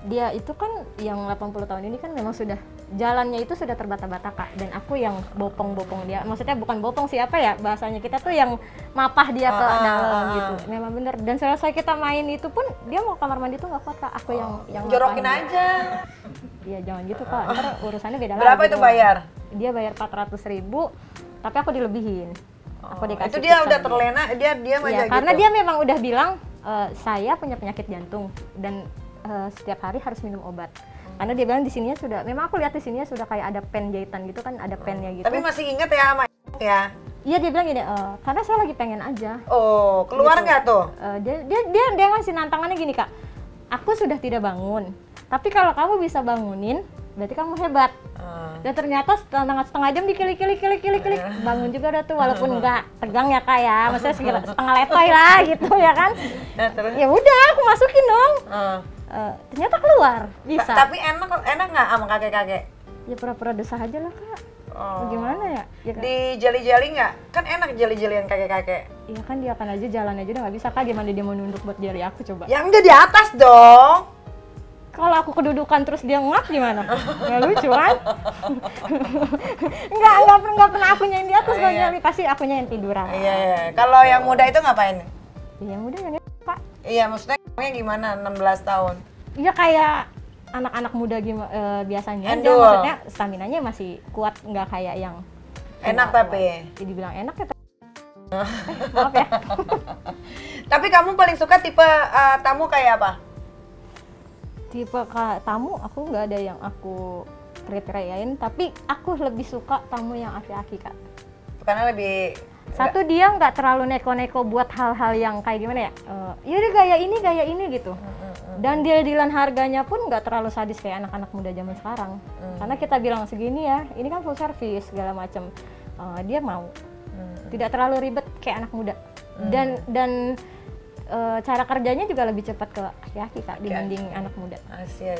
Speaker 2: Dia itu kan yang 80 tahun ini kan memang sudah jalannya itu sudah terbata-bata Kak, dan aku yang bopong dia, maksudnya bukan bopong siapa ya bahasanya, kita tuh yang mapah dia ke dalam gitu. Memang bener, dan selesai kita main itu pun dia mau kamar mandi tuh nggak kuat Kak, aku yang
Speaker 1: jorokin
Speaker 2: mapahin
Speaker 1: aja.
Speaker 2: Iya jangan gitu Kak, ntar urusannya beda lagi.
Speaker 1: Berapa itu bayar?
Speaker 2: Dia bayar 400.000, tapi aku dilebihin. Aku dikasih
Speaker 1: itu dia
Speaker 2: tips
Speaker 1: udah
Speaker 2: lagi.
Speaker 1: terlena, dia diam aja
Speaker 2: Iya,
Speaker 1: gitu.
Speaker 2: karena dia memang udah bilang saya punya penyakit jantung dan setiap hari harus minum obat. Karena dia bilang di sininya sudah, memang aku lihat di sininya sudah kayak ada pen jahitan gitu kan, ada pennya gitu.
Speaker 1: Tapi masih inget ya sama ya?
Speaker 2: Iya dia bilang gini, karena saya lagi pengen aja.
Speaker 1: Oh, keluar
Speaker 2: Gitu.
Speaker 1: nggak tuh?
Speaker 2: Dia ngasih nantangannya gini Kak, aku sudah tidak bangun, tapi kalau kamu bisa bangunin, berarti kamu hebat. Dan ternyata setengah jam dikilik, bangun juga udah tuh, walaupun nggak tegang ya Kak ya, maksudnya setengah letoy lah gitu ya kan. Ya udah, aku masukin dong. Ternyata keluar, bisa.
Speaker 1: Tapi enak nggak sama kakek-kakek?
Speaker 2: Ya pura-pura desah aja lah Kak. Gimana ya? Kan?
Speaker 1: Di jali-jali nggak? Kan enak jali-jalian kakek-kakek.
Speaker 2: Iya kan dia akan aja jalan aja udah nggak bisa Kak, gimana dia mau nunduk buat jari aku coba?
Speaker 1: Ya enggak, di atas dong.
Speaker 2: Kalau aku kedudukan terus dia ngap gimana? Nggak lucu kan? Nggak pernah akunya yang di atas kalau nyali, pasti akunya yang tiduran.
Speaker 1: Iya. Kalau yang muda itu ngapain?
Speaker 2: Yang muda yang Pak.
Speaker 1: Iya, maksudnya gimana 16 tahun?
Speaker 2: Iya kayak anak-anak muda biasanya. Dia
Speaker 1: Endul.
Speaker 2: maksudnya staminanya masih kuat, nggak kayak yang
Speaker 1: Enak tapi.
Speaker 2: Dibilang enak ya. Maaf ya.
Speaker 1: Tapi kamu paling suka tipe tamu kayak apa?
Speaker 2: Tipe tamu aku nggak ada yang aku kriteриain, tapi aku lebih suka tamu yang aki-aki Kak.
Speaker 1: Karena lebih
Speaker 2: Satu dia nggak terlalu neko-neko buat hal-hal yang kayak gimana ya, yaudah gaya ini gitu. Dan deal-dealan harganya pun nggak terlalu sadis kayak anak-anak muda zaman sekarang. Karena kita bilang segini ya, ini kan full service segala macam. Dia mau. Tidak terlalu ribet kayak anak muda. Dan cara kerjanya juga lebih cepat ke aki-aki Kak dibanding anak muda.
Speaker 1: Asih.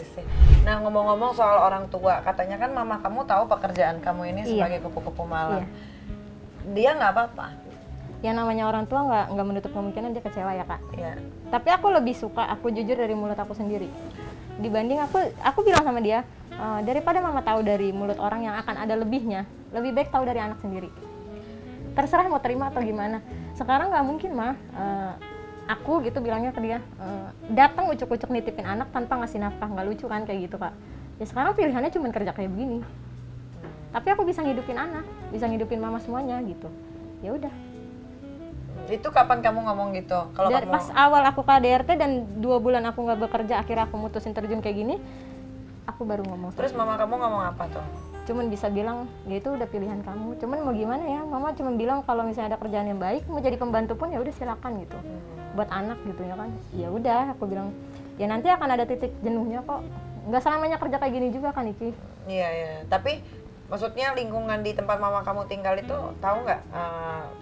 Speaker 1: Nah, ngomong-ngomong soal orang tua, katanya kan mama kamu tahu pekerjaan kamu ini sebagai kupu-kupu malam.
Speaker 2: Iya.
Speaker 1: Dia nggak apa-apa.
Speaker 2: Yang namanya orang tua nggak menutup kemungkinan dia kecewa ya Kak.
Speaker 1: Iya.
Speaker 2: Tapi aku lebih suka aku jujur dari mulut aku sendiri. Dibanding aku bilang sama dia, daripada mama tahu dari mulut orang yang akan ada lebihnya, lebih baik tahu dari anak sendiri. Terserah mau terima atau gimana. Sekarang nggak mungkin mah. Aku gitu bilangnya ke dia, datang ucuk-ucuk nitipin anak tanpa ngasih nafkah, nggak lucu kan kayak gitu Kak. Ya sekarang pilihannya cuma kerja kayak begini. Tapi aku bisa ngidupin anak, bisa ngidupin mama semuanya gitu. Ya udah.
Speaker 1: Itu kapan kamu ngomong gitu? Kalau
Speaker 2: Dari
Speaker 1: kamu
Speaker 2: pas awal aku KDRT dan 2 bulan aku nggak bekerja, akhirnya aku mutusin terjun kayak gini, aku baru ngomong.
Speaker 1: Terus mama kamu ngomong apa tuh?
Speaker 2: Cuman bisa bilang, ya itu udah pilihan kamu. Cuman mau gimana ya, mama cuma bilang kalau misalnya ada kerjaan yang baik, mau jadi pembantu pun ya udah silakan gitu. Buat anak gitu ya kan. Ya udah, aku bilang, ya nanti akan ada titik jenuhnya kok. Nggak selamanya kerja kayak gini juga kan Iki.
Speaker 1: Iya. Tapi maksudnya lingkungan di tempat mama kamu tinggal itu tahu nggak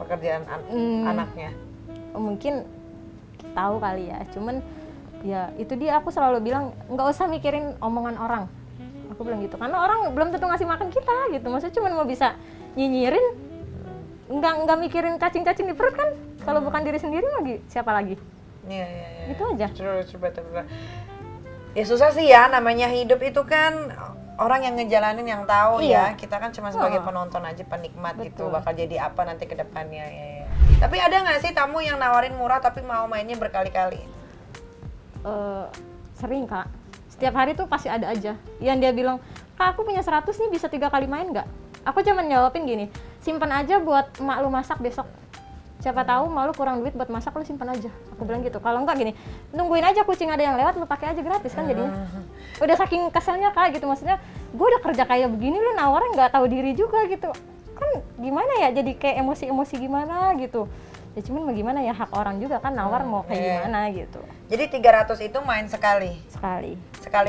Speaker 1: pekerjaan anaknya?
Speaker 2: Mungkin tahu kali ya. Cuman ya itu dia, aku selalu bilang nggak usah mikirin omongan orang. Aku bilang gitu, karena orang belum tentu ngasih makan kita gitu. Maksudnya cuma mau bisa nyinyirin, nggak mikirin cacing-cacing di perut kan. Kalau bukan diri sendiri lagi siapa lagi?
Speaker 1: Iya.
Speaker 2: Itu aja.
Speaker 1: Terus betul. Ya susah sih ya, namanya hidup itu kan orang yang ngejalanin yang tahu ya. Kita kan cuma sebagai penonton aja, penikmat gitu. Bakal jadi apa nanti ke depannya ya. Tapi ada nggak sih tamu yang nawarin murah tapi mau mainnya berkali-kali?
Speaker 2: Sering Kak. Setiap hari tuh pasti ada aja yang dia bilang, Kak aku punya 100 nih, bisa 3 kali main nggak? Aku cuma jawabin gini, simpan aja buat emak lu masak besok. Siapa tahu malu kurang duit buat masak, lu simpan aja. Aku bilang gitu. Kalau enggak gini, nungguin aja kucing ada yang lewat, lu pakai aja gratis kan jadinya. Udah saking keselnya Kak gitu, maksudnya gue udah kerja kayak begini lu nawarin nggak tahu diri juga gitu. Kan gimana ya, jadi kayak emosi-emosi gimana gitu. Ya cuman bagaimana ya, hak orang juga kan nawar mau kayak gimana gitu.
Speaker 1: Jadi 300 itu main sekali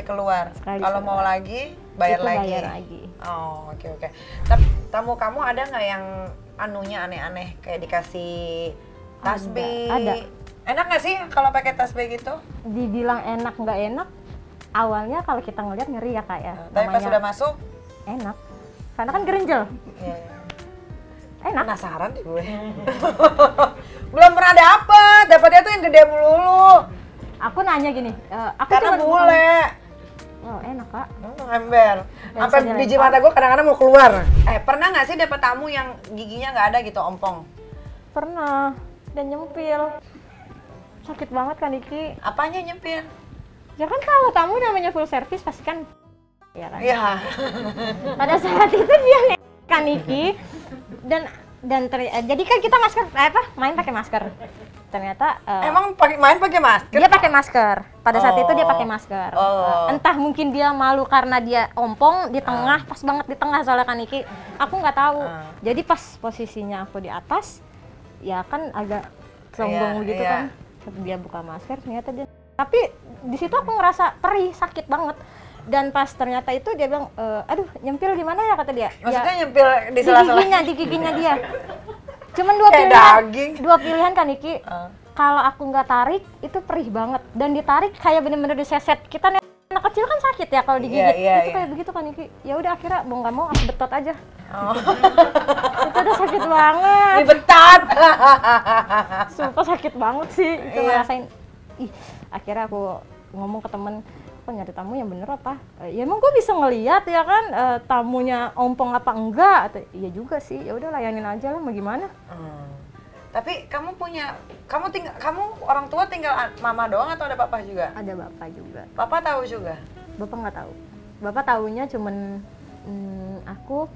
Speaker 1: keluar. Kalau mau lagi bayar lagi. Oh, oke. Tapi tamu kamu ada nggak yang anunya aneh-aneh kayak dikasih tasbih?
Speaker 2: Ada.
Speaker 1: Enak nggak sih kalau pakai tasbih gitu?
Speaker 2: Dibilang enak nggak enak, awalnya kalau kita ngeliat ngeri ya Kak ya.
Speaker 1: Tapi pas sudah masuk
Speaker 2: enak, karena kan gerenjel. Enak.
Speaker 1: Penasaran deh gue. Belum pernah dapatnya tuh yang gede melulu.
Speaker 2: Aku nanya gini, aku
Speaker 1: karena bule.
Speaker 2: Oh enak Kak.
Speaker 1: Ember. Sampai biji mata gue kadang-kadang mau keluar. Pernah nggak sih dapet tamu yang giginya nggak ada gitu, ompong?
Speaker 2: Pernah. Dan nyempil. Sakit banget kan Iki.
Speaker 1: Apanya nyempil?
Speaker 2: Ya kan kalau tamu namanya full service pasti kan. Ya kan.
Speaker 1: Iya.
Speaker 2: Pada saat itu dia kan Iki. Jadi kan kita main pakai masker. Ternyata
Speaker 1: emang main pakai masker?
Speaker 2: Dia pakai masker. Pada saat itu dia pakai masker. Entah mungkin dia malu karena dia ompong di tengah, pas banget di tengah soalnya kan Iki. Aku nggak tahu. Jadi pas posisinya aku di atas, ya kan agak sombong gitu kan. Dia buka masker ternyata dia. Tapi di situ aku ngerasa perih, sakit banget. Dan pas ternyata itu dia bilang, aduh nyempil gimana ya kata dia.
Speaker 1: Maksudnya
Speaker 2: Ya,
Speaker 1: nyempil di sela-sela?
Speaker 2: di giginya dia. Cuman
Speaker 1: Kayak daging.
Speaker 2: dua pilihan kan Niki. Kalau aku nggak tarik itu perih banget dan ditarik kayak bener-bener diseset. Kita anak kecil kan sakit ya kalau digigit. Itu kayak begitu kan Niki. Ya udah akhirnya mau nggak mau aku betot aja. Itu udah sakit banget.
Speaker 1: Dibetat.
Speaker 2: Sumpah sakit banget sih. Itu ngerasain. Ih, akhirnya aku ngomong ke temen, kok nyari tamu yang bener apa? Ya emang gue bisa ngeliat ya kan tamunya ompong apa enggak? Iya juga sih. Ya udah layanin aja lah, mau gimana?
Speaker 1: Tapi kamu orang tua tinggal mama doang atau ada papa juga?
Speaker 2: Ada bapak juga.
Speaker 1: Papa tahu juga?
Speaker 2: Bapak nggak tahu. Bapak taunya cuman aku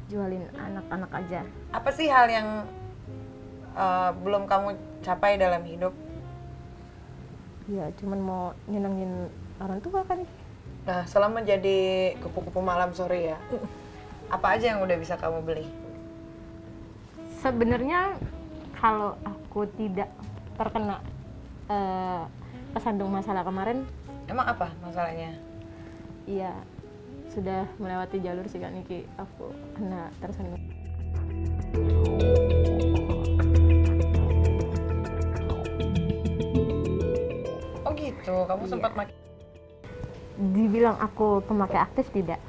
Speaker 2: jualin anak-anak aja.
Speaker 1: Apa sih hal yang belum kamu capai dalam hidup?
Speaker 2: Ya cuman mau nyenengin orang tua kan.
Speaker 1: Nah, selama jadi kupu-kupu malam sore ya, apa aja yang udah bisa kamu beli?
Speaker 2: Sebenarnya kalau aku tidak terkena kesandung masalah kemarin.
Speaker 1: Emang apa masalahnya?
Speaker 2: Iya, sudah melewati jalur sih Kak Niki, aku kena tersandung.
Speaker 1: Oh gitu, kamu sempat makin.
Speaker 2: Dibilang aku pemakai aktif tidak,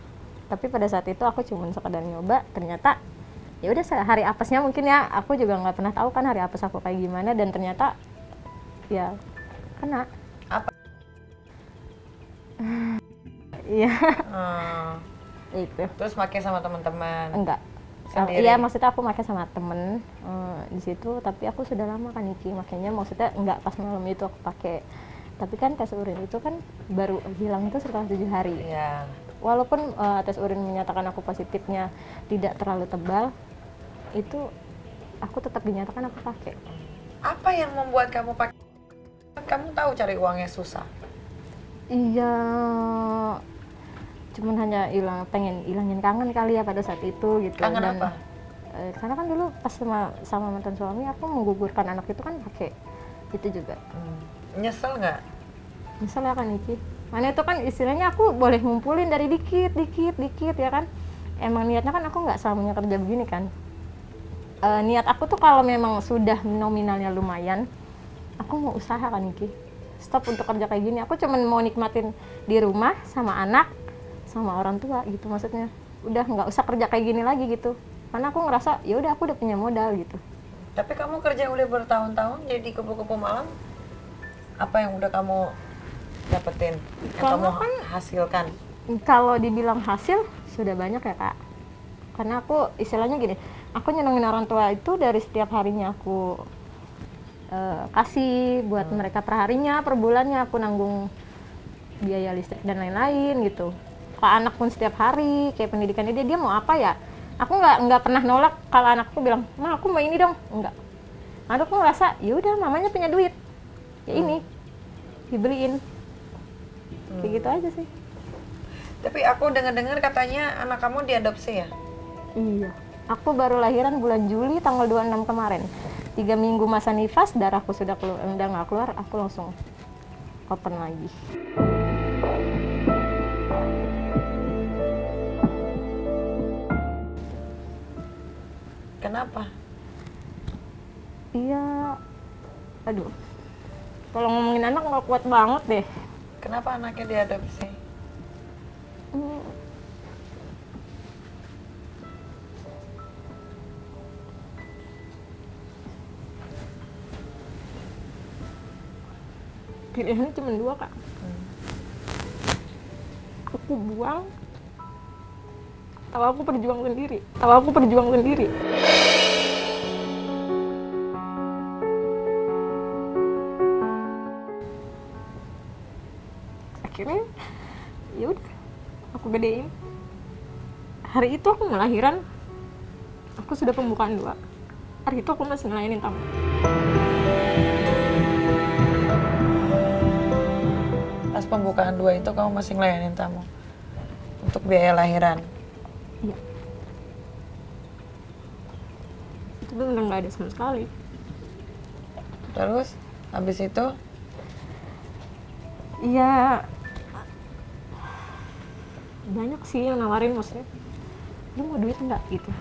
Speaker 2: tapi pada saat itu aku cuma sekedar nyoba. Ternyata ya udah hari apesnya mungkin ya, aku juga nggak pernah tahu kan hari apes aku kayak gimana, dan ternyata ya kena.
Speaker 1: Apa?
Speaker 2: Iya.
Speaker 1: Itu. Terus pakai sama teman-teman?
Speaker 2: Enggak. Iya, maksudnya aku pakai sama temen di situ, tapi aku sudah lama kan Niki, makanya maksudnya enggak pas malam itu aku pakai. Tapi kan tes urin itu kan baru hilang itu setelah 7 hari.
Speaker 1: Iya.
Speaker 2: Walaupun tes urin menyatakan aku positifnya tidak terlalu tebal, itu aku tetap dinyatakan aku pakai.
Speaker 1: Apa yang membuat kamu pakai? Kamu tahu cari uangnya susah.
Speaker 2: Iya, cuman hanya pengen ilangin kangen kali ya pada saat itu gitu.
Speaker 1: Kangen
Speaker 2: dan,
Speaker 1: apa?
Speaker 2: Karena kan dulu pas sama mantan suami aku menggugurkan anak itu kan pakai itu juga.
Speaker 1: Nyesel nggak?
Speaker 2: Nyesel ya kan Niki. Mana itu kan istilahnya aku boleh ngumpulin dari dikit ya kan. Emang niatnya kan aku nggak selamanya kerja begini kan. Niat aku tuh kalau memang sudah nominalnya lumayan, aku mau usaha kan Niki. Stop untuk kerja kayak gini. Aku cuman mau nikmatin di rumah sama anak, sama orang tua gitu maksudnya. Udah nggak usah kerja kayak gini lagi gitu. Karena aku ngerasa ya udah aku udah punya modal gitu.
Speaker 1: Tapi kamu kerja udah bertahun-tahun jadi kupu-kupu malam. Apa yang udah kamu dapetin? Yang kamu hasilkan?
Speaker 2: Kalau dibilang hasil sudah banyak ya Kak. Karena aku istilahnya gini, aku nyenengin orang tua itu dari setiap harinya aku kasih buat mereka perharinya, per bulannya aku nanggung biaya listrik dan lain-lain gitu. Kalau anak pun setiap hari kayak pendidikannya dia mau apa ya, aku nggak pernah nolak kalau anakku bilang, "Ma, aku mau ini dong." Enggak. Anakku ngerasa ya udah mamanya punya duit, ya ini dibeliin. Kayak gitu aja sih.
Speaker 1: Tapi aku dengar-dengar katanya anak kamu diadopsi ya?
Speaker 2: Iya. Aku baru lahiran bulan Juli tanggal 26 kemarin. 3 minggu masa nifas, darahku sudah udah nggak keluar, aku langsung open lagi.
Speaker 1: Kenapa?
Speaker 2: Iya, aduh. Kalau ngomongin anak nggak kuat banget deh.
Speaker 1: Kenapa anaknya diadopsi?
Speaker 2: Pilihannya cuma 2 Kak. Aku buang, atau aku berjuang sendiri. Akhirnya ya udah aku gedein. Hari itu aku ngelahiran, aku sudah pembukaan 2. Hari itu aku masih ngelayanin tamu.
Speaker 1: Pas pembukaan 2 itu kamu masih ngelayanin tamu untuk biaya lahiran?
Speaker 2: Iya. Itu bener nggak ada sama sekali.
Speaker 1: Terus habis itu?
Speaker 2: Iya. banyak sih yang nawarin, maksudnya lu mau duit nggak gitu.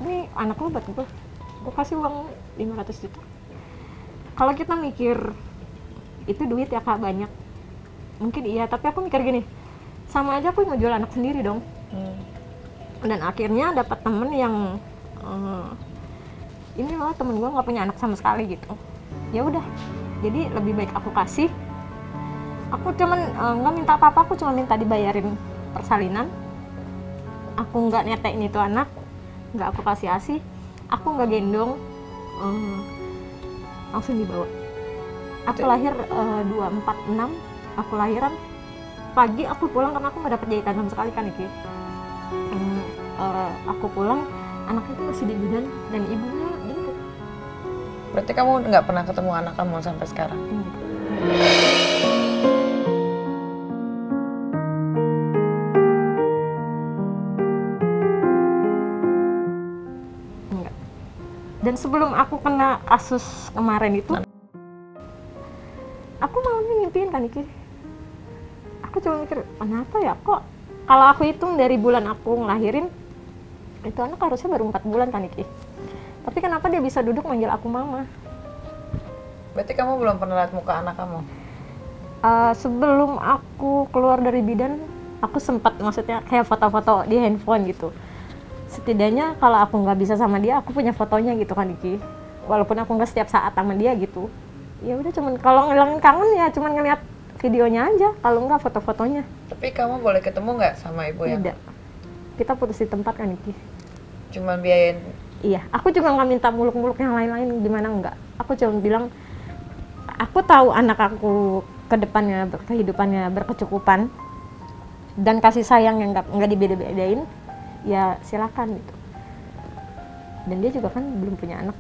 Speaker 2: Ini anak lu buat gue kasih uang 500 juta. Kalau kita mikir itu duit ya Kak, banyak, mungkin iya, tapi aku mikir gini, sama aja aku ngejual anak sendiri dong. Dan akhirnya dapat temen yang ini loh, temen gue nggak punya anak sama sekali gitu. Ya udah, jadi lebih baik aku kasih. Aku cuman nggak minta apa-apa, aku cuma minta dibayarin persalinan. Aku nggak nyetein itu anak, nggak aku kasih ASI, aku nggak gendong, langsung dibawa. Aku lahir 246, aku lahiran pagi, aku pulang karena aku nggak dapet jahitan sama sekali kan Iki. Aku pulang, anaknya itu masih di bidan dan ibunya jemput.
Speaker 1: Berarti kamu nggak pernah ketemu anak kamu sampai sekarang?
Speaker 2: Enggak. Dan sebelum aku kena kasus kemarin itu, aku mau mimpiin kan Iki. Aku cuma mikir, kenapa ya kok kalau aku hitung dari bulan aku ngelahirin, itu anak harusnya baru 4 bulan kan Iki. Tapi kenapa dia bisa duduk manggil aku mama?
Speaker 1: Berarti kamu belum pernah lihat muka anak kamu?
Speaker 2: Sebelum aku keluar dari bidan, aku sempat, maksudnya kayak foto-foto di handphone gitu. Setidaknya kalau aku nggak bisa sama dia, aku punya fotonya gitu kan Iki. Walaupun aku nggak setiap saat sama dia gitu. Ya udah, cuman kalau ngilangin kangen ya cuman ngeliat videonya aja, kalau nggak foto-fotonya.
Speaker 1: Tapi kamu boleh ketemu nggak sama ibu ya?
Speaker 2: Tidak. Kita putus di tempat kan Iki.
Speaker 1: Cuman biayain.
Speaker 2: Iya, aku juga nggak minta muluk-muluk yang lain-lain, gimana enggak. Aku cuma bilang, aku tahu anak aku ke depannya kehidupannya berkecukupan dan kasih sayang yang nggak dibeda-bedain, ya silakan gitu. Dan dia juga kan belum punya anak.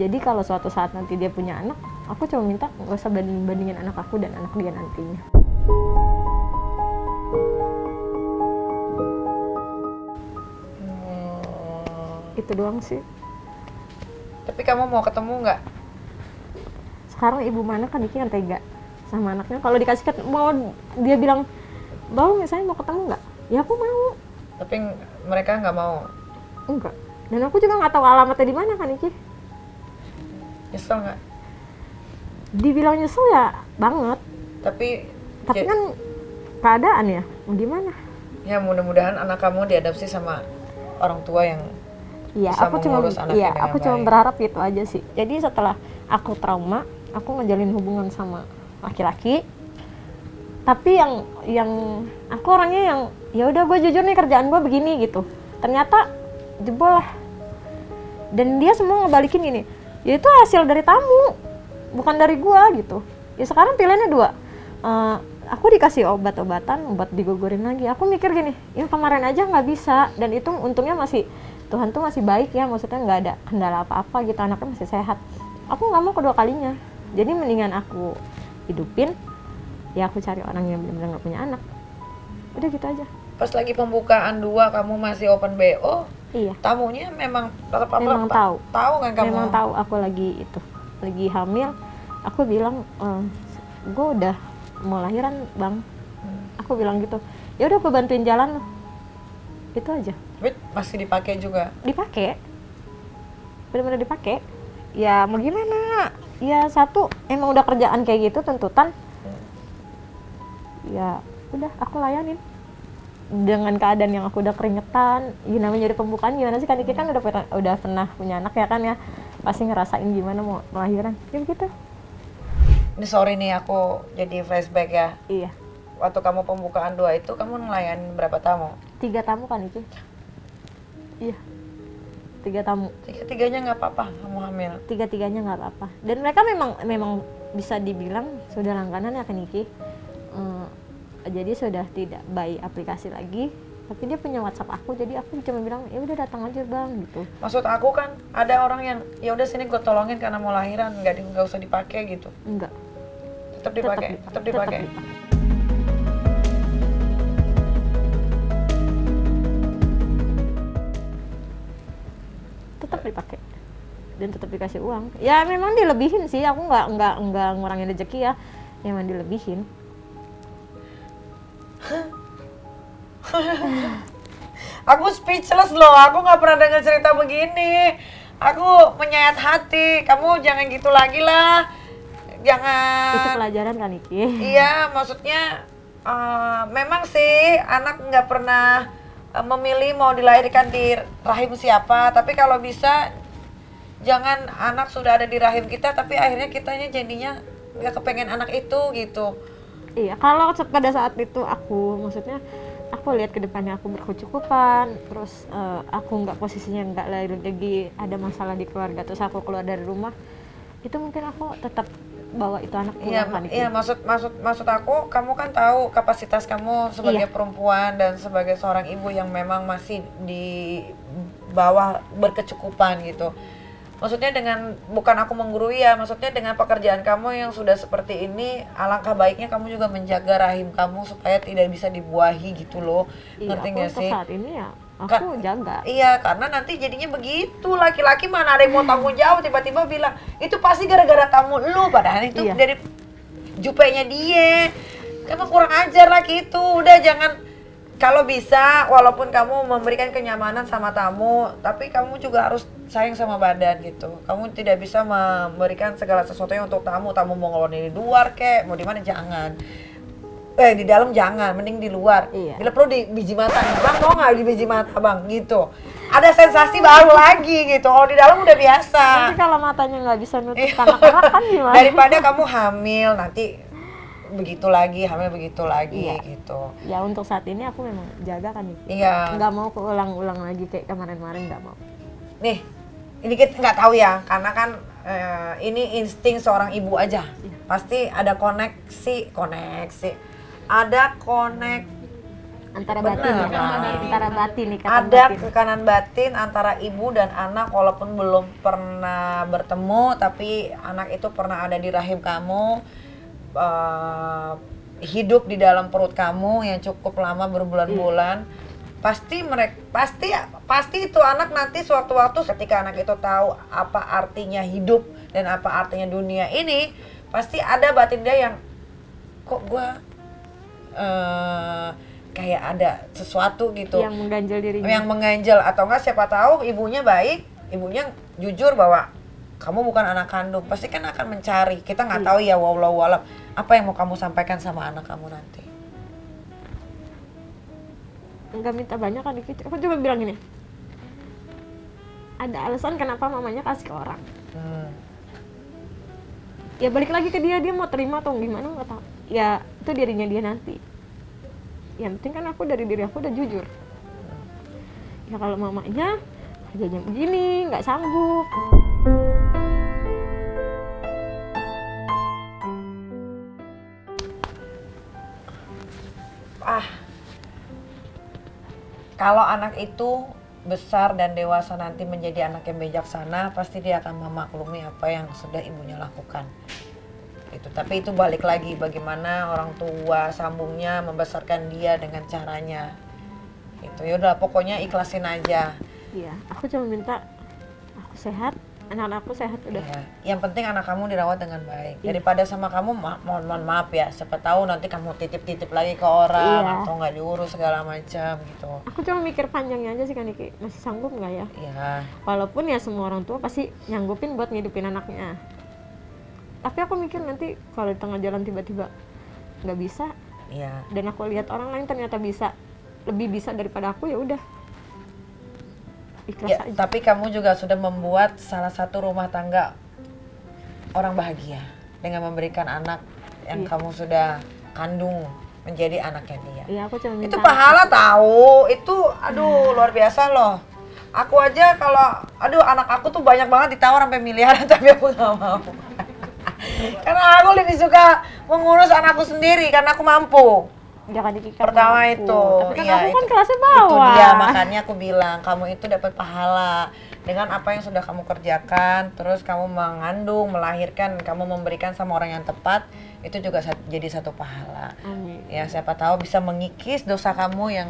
Speaker 2: Jadi kalau suatu saat nanti dia punya anak, aku cuma minta nggak usah bandingin anak aku dan anak dia nantinya. Itu doang sih.
Speaker 1: Tapi kamu mau ketemu nggak?
Speaker 2: Sekarang ibu mana kan Iki yang tega sama anaknya. Kalau dikasih mau dia bilang, "Bau misalnya mau ketemu nggak?" Ya aku mau.
Speaker 1: Tapi mereka nggak mau.
Speaker 2: Enggak. Dan aku juga nggak tahu alamatnya di mana kan Iki.
Speaker 1: Nyesel nggak?
Speaker 2: Dibilang nyesel ya banget.
Speaker 1: Tapi
Speaker 2: kan keadaan ya, mau gimana?
Speaker 1: Ya mudah-mudahan anak kamu diadopsi sama orang tua yang
Speaker 2: Iya,
Speaker 1: bisa
Speaker 2: aku cuma
Speaker 1: mengurus anaknya dengan
Speaker 2: aku cuma
Speaker 1: baik.
Speaker 2: berharap gitu aja sih. Jadi setelah aku trauma, aku ngejalin hubungan sama laki-laki. Tapi yang aku orangnya yang ya udah, gue jujur nih kerjaan gue begini gitu. Ternyata jebol lah. Dan dia semua ngebalikin gini, ya itu hasil dari tamu, bukan dari gue gitu. Ya sekarang pilihannya dua. Aku dikasih obat-obatan buat digugurin lagi. Aku mikir gini, yang kemarin aja nggak bisa, dan itu untungnya masih Tuhan tuh masih baik ya, maksudnya nggak ada kendala apa-apa gitu, anaknya masih sehat. Aku nggak mau kedua kalinya, jadi mendingan aku hidupin, ya aku cari orang yang benar-benar nggak punya anak. Udah gitu aja.
Speaker 1: Pas lagi pembukaan 2 kamu masih open BO,
Speaker 2: Iya.
Speaker 1: tamunya memang
Speaker 2: Memang tahu.
Speaker 1: Tahu kan kamu?
Speaker 2: Memang tahu aku lagi hamil. Aku bilang, gue udah mau lahiran bang. Aku bilang gitu. Ya udah aku bantuin jalan loh. Itu aja.
Speaker 1: Tapi masih dipakai juga.
Speaker 2: Dipakai. Benar-benar dipakai. Ya mau gimana? Ya satu emang udah kerjaan kayak gitu tuntutan. Ya udah aku layanin. Dengan keadaan yang aku udah keringetan, ya namanya dari pembukaan gimana sih kan Iki kan udah pernah punya anak ya kan ya, pasti ngerasain gimana mau melahiran, ya gitu.
Speaker 1: Ini sorry nih aku jadi flashback ya.
Speaker 2: Iya.
Speaker 1: Waktu kamu pembukaan 2 itu kamu ngelayanin berapa tamu?
Speaker 2: 3 tamu kan Iki? Iya. 3 tamu.
Speaker 1: 3-tiganya nggak apa-apa kamu hamil?
Speaker 2: 3-tiganya nggak apa-apa. Dan mereka memang bisa dibilang sudah langganan ya kan Iki. Jadi sudah tidak by aplikasi lagi, tapi dia punya WhatsApp aku, jadi aku cuma bilang ya udah datang aja bang gitu.
Speaker 1: Maksud aku kan ada orang yang ya udah sini gue tolongin karena mau lahiran, nggak usah dipakai gitu.
Speaker 2: Enggak.
Speaker 1: Tetap dipakai.
Speaker 2: Tetap dipakai dan tetap dikasih uang. Ya memang dilebihin sih, aku nggak ngurangin rezeki ya, memang dilebihin.
Speaker 1: Aku speechless loh, aku nggak pernah dengar cerita begini. Aku menyayat hati, kamu jangan gitu lagi lah. Jangan.
Speaker 2: Itu pelajaran kan Niki?
Speaker 1: Iya, maksudnya memang sih anak nggak pernah memilih mau dilahirkan di rahim siapa. Tapi kalau bisa, jangan anak sudah ada di rahim kita, tapi akhirnya kitanya jadinya nggak kepengen anak itu gitu.
Speaker 2: Iya, kalau pada saat itu maksudnya aku lihat ke depannya aku berkecukupan, terus aku nggak posisinya nggak lagi ada masalah di keluarga, terus aku keluar dari rumah, itu mungkin aku tetap bawa itu anak pulang.
Speaker 1: Iya, maksud aku, kamu kan tahu kapasitas kamu sebagai perempuan dan sebagai seorang ibu yang memang masih di bawah berkecukupan gitu. Maksudnya bukan aku menggurui ya, maksudnya dengan pekerjaan kamu yang sudah seperti ini, alangkah baiknya kamu juga menjaga rahim kamu supaya tidak bisa dibuahi gitu loh.
Speaker 2: Iya,
Speaker 1: ngerti
Speaker 2: aku
Speaker 1: nggak
Speaker 2: untuk
Speaker 1: sih?
Speaker 2: saat ini ya aku jaga.
Speaker 1: Iya, karena nanti jadinya begitu, laki-laki mana ada yang mau tanggung jawab, tiba-tiba bilang itu pasti gara-gara tamu lu, padahal itu dari jupenya dia. Kamu kurang ajar laki itu. Udah, jangan, kalau bisa walaupun kamu memberikan kenyamanan sama tamu, tapi kamu juga harus sayang sama badan gitu. Kamu tidak bisa memberikan segala sesuatunya untuk tamu mau ngeluarin di luar kek, mau di mana, jangan. Di dalam jangan, mending di luar.
Speaker 2: Iya.
Speaker 1: Bila perlu di biji mata, bang mau nggak di biji mata bang, gitu. Ada sensasi baru lagi gitu. Kalau di dalam udah biasa.
Speaker 2: Nanti kalau matanya nggak bisa nutup anak-anak kan gimana?
Speaker 1: Daripada kamu hamil nanti begitu lagi, hamil begitu lagi gitu.
Speaker 2: Ya untuk saat ini aku memang jaga kan itu.
Speaker 1: Iya.
Speaker 2: Nggak mau keulang-ulang lagi kayak kemarin-kemarin, nggak mau.
Speaker 1: Nih, ini kita nggak tahu ya, karena kan ini insting seorang ibu aja. Pasti ada koneksi. Ada
Speaker 2: Antara
Speaker 1: Bener,
Speaker 2: batin ya,
Speaker 1: kan?
Speaker 2: antara batin nih,
Speaker 1: ada tekanan batin antara ibu dan anak, walaupun belum pernah bertemu, tapi anak itu pernah ada di rahim kamu, hidup di dalam perut kamu yang cukup lama berbulan-bulan. Pasti itu anak nanti suatu-waktu ketika anak itu tahu apa artinya hidup dan apa artinya dunia ini, pasti ada batin dia yang kok gue kayak ada sesuatu gitu
Speaker 2: yang mengganjal dirinya,
Speaker 1: yang mengganjal, atau enggak siapa tahu ibunya baik, ibunya jujur bahwa kamu bukan anak kandung, pasti kan akan mencari. Kita nggak tahu ya, wallahu alam, apa yang mau kamu sampaikan sama anak kamu nanti.
Speaker 2: nggak minta banyak kan dikit. Aku cuma bilang gini, ada alasan kenapa mamanya kasih ke orang. Ya balik lagi ke dia mau terima atau gimana nggak tahu. Ya itu dirinya dia nanti. Yang penting kan aku dari diri aku udah jujur. Ya kalau mamanya kerjanya begini nggak sanggup.
Speaker 1: Kalau anak itu besar dan dewasa nanti menjadi anak yang bijaksana, pasti dia akan memaklumi apa yang sudah ibunya lakukan. Tapi itu balik lagi bagaimana orang tua sambungnya membesarkan dia dengan caranya. Yaudah, pokoknya ikhlasin aja.
Speaker 2: Iya, aku cuma minta aku sehat, anak-anakku sehat udah.
Speaker 1: Ya, yang penting anak kamu dirawat dengan baik. Daripada sama kamu, mohon maaf ya, siapa tahu nanti kamu titip-titip lagi ke orang atau nggak diurus segala macam gitu.
Speaker 2: Aku cuma mikir panjangnya aja sih kan, Niki, masih sanggup nggak ya?
Speaker 1: Iya.
Speaker 2: Walaupun ya semua orang tua pasti nyanggupin buat ngidupin anaknya. Tapi aku mikir nanti kalau di tengah jalan tiba-tiba nggak bisa, dan aku lihat orang lain ternyata bisa, lebih bisa daripada aku, ya udah ikhlas aja.
Speaker 1: Tapi kamu juga sudah membuat salah satu rumah tangga orang bahagia dengan memberikan anak yang kamu sudah kandung menjadi anaknya dia.
Speaker 2: Iya, aku cuma minta.
Speaker 1: Itu pahala tahu, itu luar biasa loh. Aku aja kalau anak aku tuh banyak banget ditawar sampai miliaran, tapi aku nggak mau. Karena aku lebih suka mengurus anakku sendiri karena aku mampu.
Speaker 2: Jangan dikikir
Speaker 1: Pertama
Speaker 2: mampu.
Speaker 1: itu.
Speaker 2: Tapi kan aku kan kelasnya bawah.
Speaker 1: Itu dia, makanya aku bilang kamu itu dapat pahala dengan apa yang sudah kamu kerjakan. Terus kamu mengandung, melahirkan, kamu memberikan sama orang yang tepat, itu juga jadi satu pahala.
Speaker 2: Amin.
Speaker 1: Ya siapa tahu bisa mengikis dosa kamu yang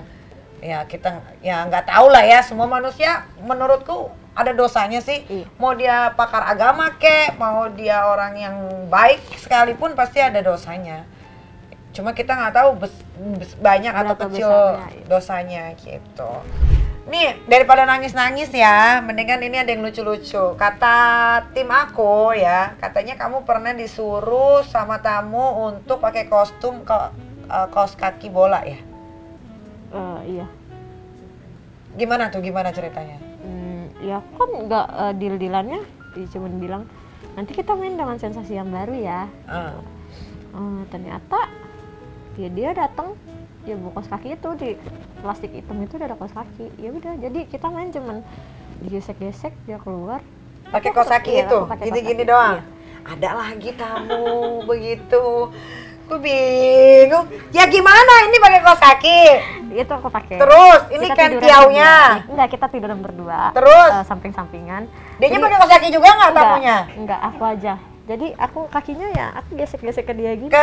Speaker 1: kita nggak tahu lah ya, semua manusia menurutku ada dosanya sih. Mau dia pakar agama kek, mau dia orang yang baik sekalipun pasti ada dosanya. Cuma kita nggak tahu banyak atau
Speaker 2: Berapa
Speaker 1: kecil
Speaker 2: besarnya, iya.
Speaker 1: dosanya gitu. Nih, daripada nangis-nangis ya, mendingan ini ada yang lucu-lucu. Kata tim aku ya, katanya kamu pernah disuruh sama tamu untuk pakai kostum kaos kaki bola ya?
Speaker 2: Iya.
Speaker 1: Gimana tuh, gimana ceritanya?
Speaker 2: Ya kan nggak deal-dealannya, dia cuma bilang nanti kita main dengan sensasi yang baru ya. Ternyata ya dia datang, ya bawa kaos kaki itu di plastik hitam itu udah ada kaos kaki. Ya udah, jadi kita main cuman digesek-gesek dia keluar.
Speaker 1: Pakai kaos kaki
Speaker 2: Iya,
Speaker 1: itu,
Speaker 2: aku pakai kaos
Speaker 1: gini-gini
Speaker 2: kaki,
Speaker 1: doang.
Speaker 2: iya.
Speaker 1: Ada lagi tamu begitu. Gue bingung. Ya gimana ini pakai kaos kaki?
Speaker 2: Itu aku pakai.
Speaker 1: Terus ini
Speaker 2: Kita
Speaker 1: kan
Speaker 2: tiduran
Speaker 1: tiaunya.
Speaker 2: berdua. Enggak, kita tiduran berdua.
Speaker 1: Terus?
Speaker 2: Samping-sampingan.
Speaker 1: Dianya
Speaker 2: Jadi-
Speaker 1: pakai kaos kaki juga nggak tamunya?
Speaker 2: Enggak, aku aja. Jadi aku kakinya ya aku gesek-gesek ke dia gitu.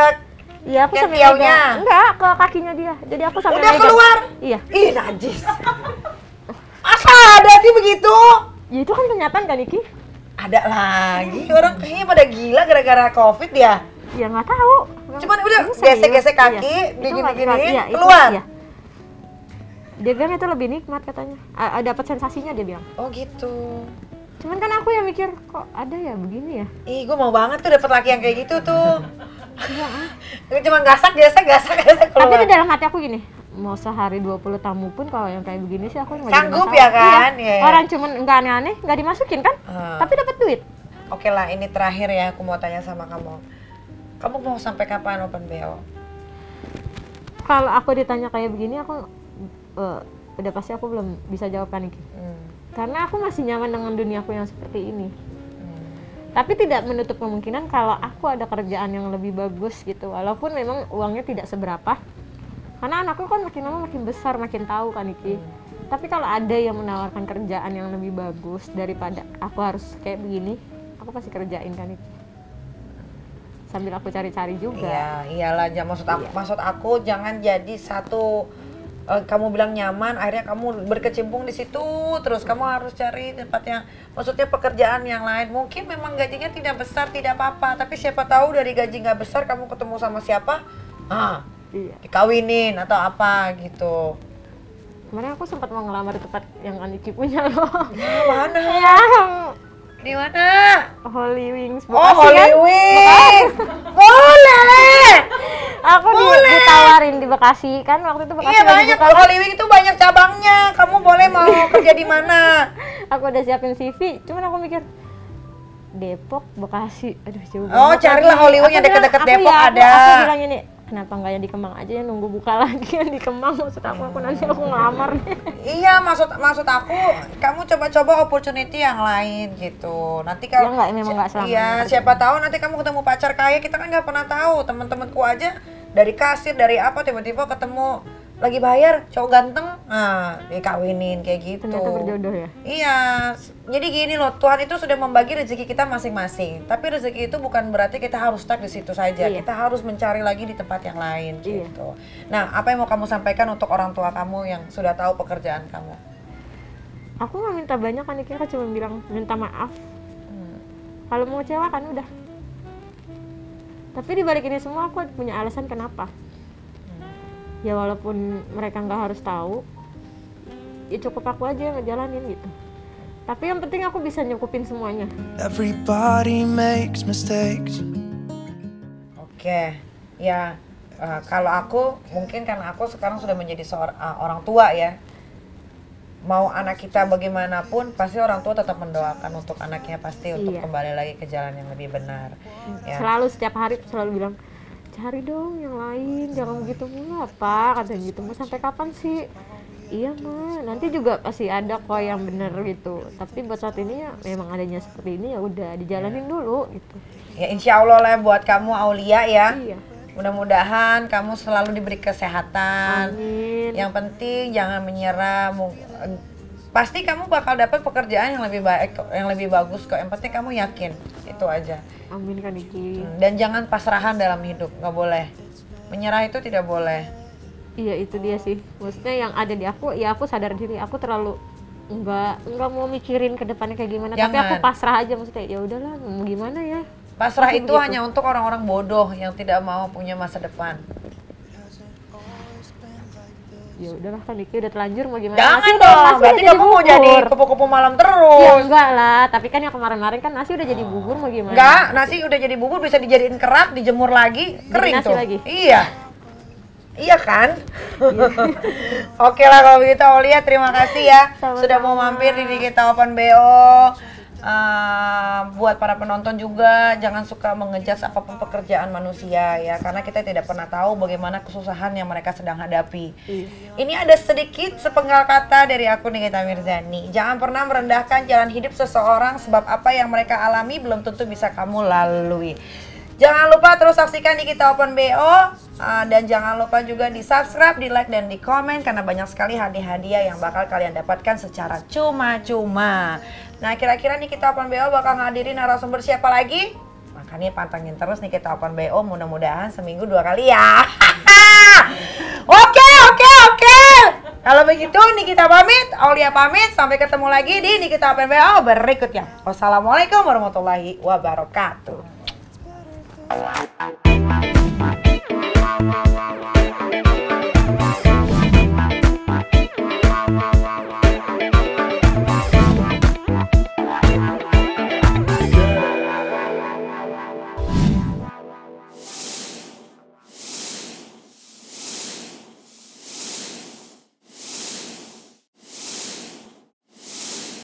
Speaker 2: Iya, aku
Speaker 1: ke
Speaker 2: sambil
Speaker 1: tiaunya?
Speaker 2: megang. Enggak, ke kakinya dia. Jadi aku sambil
Speaker 1: Udah
Speaker 2: megang.
Speaker 1: keluar?
Speaker 2: Iya.
Speaker 1: Ih najis. Masa ada sih begitu?
Speaker 2: Ya itu kan kenyataan kan, Iki?
Speaker 1: Ada lagi orang kayaknya pada gila gara-gara covid ya.
Speaker 2: Ya nggak tahu.
Speaker 1: Cuman udah
Speaker 2: Ini serius.
Speaker 1: gesek-gesek kaki,
Speaker 2: Iya. Itu nggak
Speaker 1: digini-giniin,
Speaker 2: iya, itu-
Speaker 1: keluar.
Speaker 2: iya. Dia bilang itu lebih nikmat katanya. Dapat sensasinya dia bilang.
Speaker 1: Oh gitu.
Speaker 2: Cuman kan aku yang mikir kok ada ya begini ya.
Speaker 1: Ih, gue mau banget tuh dapet laki yang kayak gitu tuh. Cuma gasak
Speaker 2: Tapi
Speaker 1: keluar.
Speaker 2: di dalam hati aku gini, mau sehari 20 tamu pun kalau yang kayak begini sih aku nggak jadi
Speaker 1: Sanggup
Speaker 2: masalah.
Speaker 1: ya kan?
Speaker 2: Iya.
Speaker 1: Iya.
Speaker 2: Orang cuman nggak aneh-aneh, nggak dimasukin kan? Tapi dapat duit.
Speaker 1: Oke lah, ini terakhir ya aku mau tanya sama kamu. Kamu mau sampai kapan open BO?
Speaker 2: Kalau aku ditanya kayak begini aku udah pasti aku belum bisa jawab kan Iki. Karena aku masih nyaman dengan duniaku yang seperti ini. Tapi tidak menutup kemungkinan kalau aku ada kerjaan yang lebih bagus gitu, walaupun memang uangnya tidak seberapa. Karena anakku kan makin lama makin besar, makin tahu kan Iki. Tapi kalau ada yang menawarkan kerjaan yang lebih bagus daripada aku harus kayak begini, aku pasti kerjain kan Iki. Sambil aku cari-cari juga.
Speaker 1: Iya, iyalah. Maksud aku jangan jadi satu kamu bilang nyaman, akhirnya kamu berkecimpung di situ terus. Kamu harus cari tempat yang, maksudnya pekerjaan yang lain. Mungkin memang gajinya tidak besar, tidak apa-apa, tapi siapa tahu dari gaji nggak besar kamu ketemu sama siapa,
Speaker 2: Iya.
Speaker 1: dikawinin atau apa gitu.
Speaker 2: Kemarin aku sempat mau ngelamar di tempat yang Aniki punya loh.
Speaker 1: Mana?
Speaker 2: Yang
Speaker 1: Di mana?
Speaker 2: Holy Wings
Speaker 1: Oh,
Speaker 2: Bekasi
Speaker 1: Holy
Speaker 2: kan?
Speaker 1: Wings. Boleh.
Speaker 2: Aku ditawarin di Bekasi kan, waktu itu Bekasi
Speaker 1: Iya
Speaker 2: lagi
Speaker 1: banyak,
Speaker 2: buka.
Speaker 1: Holy Wings itu banyak cabangnya. Kamu boleh mau kerja di mana?
Speaker 2: Aku udah siapin CV, cuman aku mikir Depok, Bekasi, aduh jauh
Speaker 1: Oh,
Speaker 2: banget
Speaker 1: carilah
Speaker 2: lagi.
Speaker 1: Holy Wings yang
Speaker 2: Aku
Speaker 1: dekat-dekat
Speaker 2: bilang,
Speaker 1: Depok
Speaker 2: aku
Speaker 1: ada.
Speaker 2: Aku bilang ini, kenapa nggak yang di Kemang aja ya, nunggu buka lagi yang di Kemang, maksud aku nanti aku ngelamar deh.
Speaker 1: Iya, maksud aku kamu coba-coba opportunity yang lain gitu. Nanti kalau
Speaker 2: Ya, memang nggak selamanya.
Speaker 1: Iya, siapa tahu nanti kamu ketemu pacar kaya, kita kan nggak pernah tahu. Teman-temanku aja dari kasir, dari apa tiba-tiba ketemu lagi bayar cowok ganteng, dikawinin kayak gitu.
Speaker 2: Ternyata berjodoh ya.
Speaker 1: Iya, jadi gini loh, Tuhan itu sudah membagi rezeki kita masing-masing. Tapi rezeki itu bukan berarti kita harus stuck di situ saja.
Speaker 2: Iya.
Speaker 1: Kita harus mencari lagi di tempat yang lain
Speaker 2: Iya.
Speaker 1: gitu. Nah, apa yang mau kamu sampaikan untuk orang tua kamu yang sudah tahu pekerjaan kamu?
Speaker 2: Aku nggak minta banyak kan, aku cuma bilang minta maaf. Kalau mau kecewa kan udah. Tapi di balik ini semua aku punya alasan kenapa. Ya walaupun mereka nggak harus tahu, ya cukup aku aja yang ngejalanin gitu. Tapi yang penting aku bisa nyukupin semuanya.
Speaker 3: Everybody makes mistakes.
Speaker 1: Oke, ya kalau aku mungkin karena aku sekarang sudah menjadi orang tua ya. Mau anak kita bagaimanapun pasti orang tua tetap mendoakan untuk anaknya pasti untuk
Speaker 2: Iya.
Speaker 1: kembali lagi ke jalan yang lebih benar. Ya.
Speaker 2: Selalu setiap hari selalu bilang, cari dong yang lain, jangan begitu mulu apa, katanya gitu. Mau sampai kapan sih? Iya mah, nanti juga pasti ada kok yang bener gitu. Tapi buat saat ini ya memang adanya seperti ini ya udah dijalanin dulu gitu.
Speaker 1: Ya insya Allah lah buat kamu Aulia ya.
Speaker 2: Iya.
Speaker 1: Mudah-mudahan kamu selalu diberi kesehatan.
Speaker 2: Amin.
Speaker 1: Yang penting jangan menyerah. Pasti kamu bakal dapat pekerjaan yang lebih baik, yang lebih bagus kok. Yang penting kamu yakin, itu aja.
Speaker 2: Amin kan Iki.
Speaker 1: Dan jangan pasrahan dalam hidup, nggak boleh. Menyerah itu tidak boleh.
Speaker 2: Iya itu dia sih. Maksudnya yang ada di aku, ya aku sadar diri aku terlalu nggak mau mikirin ke depannya kayak gimana. Tapi aku
Speaker 1: Jangan.
Speaker 2: pasrah aja, maksudnya ya udahlah mau gimana ya.
Speaker 1: Pasrah
Speaker 2: Pasti
Speaker 1: itu
Speaker 2: begitu.
Speaker 1: hanya untuk orang-orang bodoh yang tidak mau punya masa depan.
Speaker 2: Ya udahlah kan Niki udah terlanjur mau gimana.
Speaker 1: Jangan
Speaker 2: Nasi
Speaker 1: dong,
Speaker 2: udah
Speaker 1: berarti
Speaker 2: jadi
Speaker 1: kamu mau jadi
Speaker 2: bubur.
Speaker 1: kupu-kupu malam
Speaker 2: Ya
Speaker 1: terus.
Speaker 2: enggak lah, tapi kan yang kemarin-kemarin kan nasi udah jadi bubur mau gimana?
Speaker 1: Enggak, nasi udah jadi bubur bisa dijadiin kerak, dijemur lagi, kering
Speaker 2: nasi
Speaker 1: tuh.
Speaker 2: lagi?
Speaker 1: Iya. Iya kan? Oke lah kalau begitu Aulia, terima kasih ya
Speaker 2: Sama-sama.
Speaker 1: sudah mau mampir di Nikita Open BO. Buat para penonton juga jangan suka mengejudge apapun pekerjaan manusia ya, karena kita tidak pernah tahu bagaimana kesusahan yang mereka sedang hadapi. Ini ada sedikit sepenggal kata dari aku Nikita Mirzani. Jangan pernah merendahkan jalan hidup seseorang sebab apa yang mereka alami belum tentu bisa kamu lalui. Jangan lupa terus saksikan Nikita Open BO dan jangan lupa juga di subscribe, di like dan di komen karena banyak sekali hadiah-hadiah yang bakal kalian dapatkan secara cuma-cuma. Nah kira-kira Nikita Open BO bakal ngadirin narasumber siapa lagi? Makanya pantengin terus Nikita Open BO, mudah-mudahan seminggu 2 kali ya. Oke. Kalau begitu Nikita pamit, Aulia pamit, sampai ketemu lagi di Nikita Open BO berikutnya. Wassalamualaikum warahmatullahi wabarakatuh.